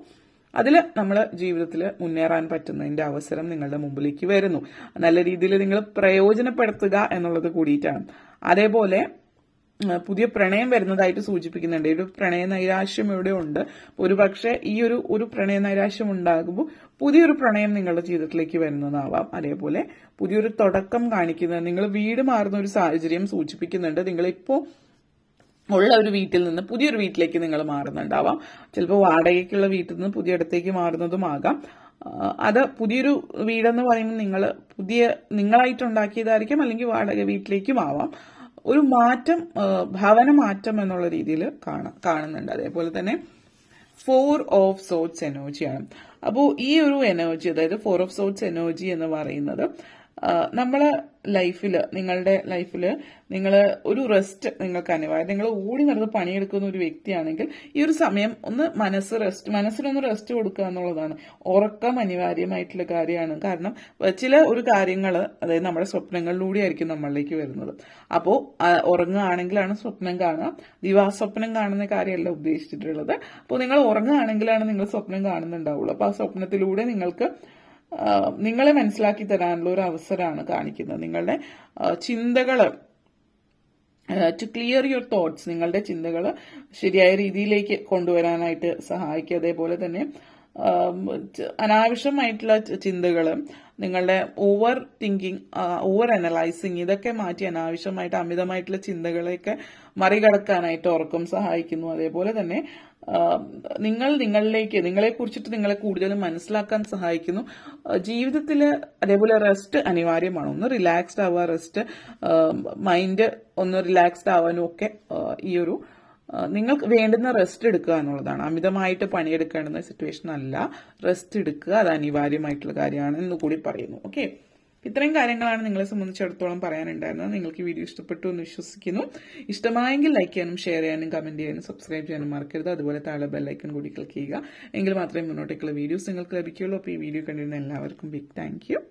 അതിൽ നമ്മൾ ജീവിതത്തിൽ മുന്നേറാൻ പറ്റുന്നതിന്റെ അവസരം നിങ്ങളുടെ മുമ്പിലേക്ക് വരുന്നു. നല്ല രീതിയിൽ നിങ്ങൾ പ്രയോജനപ്പെടുത്തുക എന്നുള്ളത് കൂടിയിട്ടാണ്. അതേപോലെ പുതിയ പ്രണയം വരുന്നതായിട്ട് സൂചിപ്പിക്കുന്നുണ്ട്. ഒരു പ്രണയ നൈരാശ്യം ഇവിടെ ഉണ്ട്. ഒരുപക്ഷെ ഈ ഒരു പ്രണയ നൈരാശ്യം ഉണ്ടാകുമ്പോൾ പുതിയൊരു പ്രണയം നിങ്ങളുടെ ജീവിതത്തിലേക്ക് വരുന്നതാവാം. അതേപോലെ പുതിയൊരു തുടക്കം കാണിക്കുന്നത്, നിങ്ങൾ വീട് മാറുന്ന ഒരു സാഹചര്യം സൂചിപ്പിക്കുന്നുണ്ട്. നിങ്ങളിപ്പോൾ ഉള്ള ഒരു വീട്ടിൽ നിന്ന് പുതിയൊരു വീട്ടിലേക്ക് നിങ്ങൾ മാറുന്നുണ്ടാവാം. ചിലപ്പോൾ വാടകയ്ക്കുള്ള വീട്ടിൽ നിന്ന് പുതിയ ഇടത്തേക്ക് മാറുന്നതുമാകാം. അത് പുതിയൊരു വീടെന്ന് പറയുമ്പോൾ നിങ്ങളായിട്ടുണ്ടാക്കിയതായിരിക്കും, അല്ലെങ്കിൽ വാടക വീട്ടിലേക്കും ആവാം. ഒരു മാറ്റം, ഭവന മാറ്റം എന്നുള്ള രീതിയിൽ കാണുന്നുണ്ട്. അതേപോലെ തന്നെ 4 ഓഫ് സോർട്സ് എനർജിയാണ്. അപ്പോൾ ഈ ഒരു എനർജി, അതായത് 4 ഓഫ് സോർട്സ് എനർജി എന്ന് പറയുന്നത് നിങ്ങളുടെ ലൈഫിൽ നിങ്ങൾ ഒരു റെസ്റ്റ് നിങ്ങൾക്ക് അനിവാര്യം. നിങ്ങൾ ഓടി നടന്ന് പണിയെടുക്കുന്ന ഒരു വ്യക്തിയാണെങ്കിൽ ഈ ഒരു സമയം ഒന്ന് മനസ്സിനൊന്ന് റെസ്റ്റ് കൊടുക്കുക എന്നുള്ളതാണ്. ഉറക്കം അനിവാര്യമായിട്ടുള്ള കാര്യമാണ്. കാരണം ചില ഒരു കാര്യങ്ങൾ, അതായത് നമ്മുടെ സ്വപ്നങ്ങളിലൂടെ ആയിരിക്കും നമ്മളിലേക്ക് വരുന്നത്. അപ്പോൾ ഉറങ്ങുകയാണെങ്കിലാണ് സ്വപ്നം കാണുക. ദിവാസ്വപ്നം കാണുന്ന കാര്യമല്ല ഉദ്ദേശിച്ചിട്ടുള്ളത്. അപ്പോൾ നിങ്ങൾ ഉറങ്ങുകയാണെങ്കിലാണ് നിങ്ങൾ സ്വപ്നം കാണുന്നുണ്ടാവുള്ളൂ. അപ്പോൾ ആ സ്വപ്നത്തിലൂടെ നിങ്ങളെ മനസ്സിലാക്കി തരാനുള്ള ഒരു അവസരമാണ് കാണിക്കുന്നത്. നിങ്ങളുടെ ചിന്തകൾ ടു ക്ലിയർ യുവർ തോട്ട്സ്, നിങ്ങളുടെ ചിന്തകൾ ശരിയായ രീതിയിലേക്ക് കൊണ്ടുവരാനായിട്ട് സഹായിക്കുക. അതേപോലെ തന്നെ അനാവശ്യമായിട്ടുള്ള ചിന്തകൾ, നിങ്ങളുടെ ഓവർ തിങ്കിങ്, ഓവർ അനലൈസിങ്, ഇതൊക്കെ മാറ്റി അനാവശ്യമായിട്ട് അമിതമായിട്ടുള്ള ചിന്തകളെയൊക്കെ മറികടക്കാനായിട്ട് ഉറക്കം സഹായിക്കുന്നു. അതേപോലെ തന്നെ നിങ്ങളെ കുറിച്ചിട്ട് നിങ്ങളെ കൂടുതലും മനസ്സിലാക്കാൻ സഹായിക്കുന്നു. ജീവിതത്തിൽ അതേപോലെ റെസ്റ്റ് അനിവാര്യമാണ്. ഒന്ന് റിലാക്സ്ഡ് ആവുക, റെസ്റ്റ്, മൈൻഡ് ഒന്ന് റിലാക്സ്ഡ് ആവാനും ഒക്കെ ഈ ഒരു നിങ്ങൾക്ക് വേണ്ടുന്ന റെസ്റ്റ് എടുക്കുക എന്നുള്ളതാണ്. അമിതമായിട്ട് പണിയെടുക്കേണ്ടുന്ന സിറ്റുവേഷൻ അല്ല, റെസ്റ്റ് എടുക്കുക, അത് അനിവാര്യമായിട്ടുള്ള കാര്യമാണ് എന്ന് കൂടി പറയുന്നു. ഓക്കെ, ഇത്രയും കാര്യങ്ങളാണ് നിങ്ങളെ സംബന്ധിച്ചിടത്തോളം പറയാനുണ്ടായിരുന്നത്. നിങ്ങൾക്ക് ഈ വീഡിയോ ഇഷ്ടപ്പെട്ടു എന്ന് വിശ്വസിക്കുന്നു. ഇഷ്ടമായെങ്കിൽ ലൈക്ക് ചെയ്യാനും ഷെയർ ചെയ്യാനും കമന്റ് ചെയ്യാനും സബ്സ്ക്രൈബ് ചെയ്യാനും മറക്കരുത്. അതുപോലെ താഴെ ബെല്ലൈക്കൺ കൂടി ക്ലിക്ക് ചെയ്യുക. എങ്കിൽ മാത്രമേ മുന്നോട്ടേക്കുള്ള വീഡിയോസ് നിങ്ങൾക്ക് ലഭിക്കുകയുള്ളൂ. അപ്പോൾ ഈ വീഡിയോ കണ്ടിരുന്ന എല്ലാവർക്കും ബിഗ് താങ്ക് യു.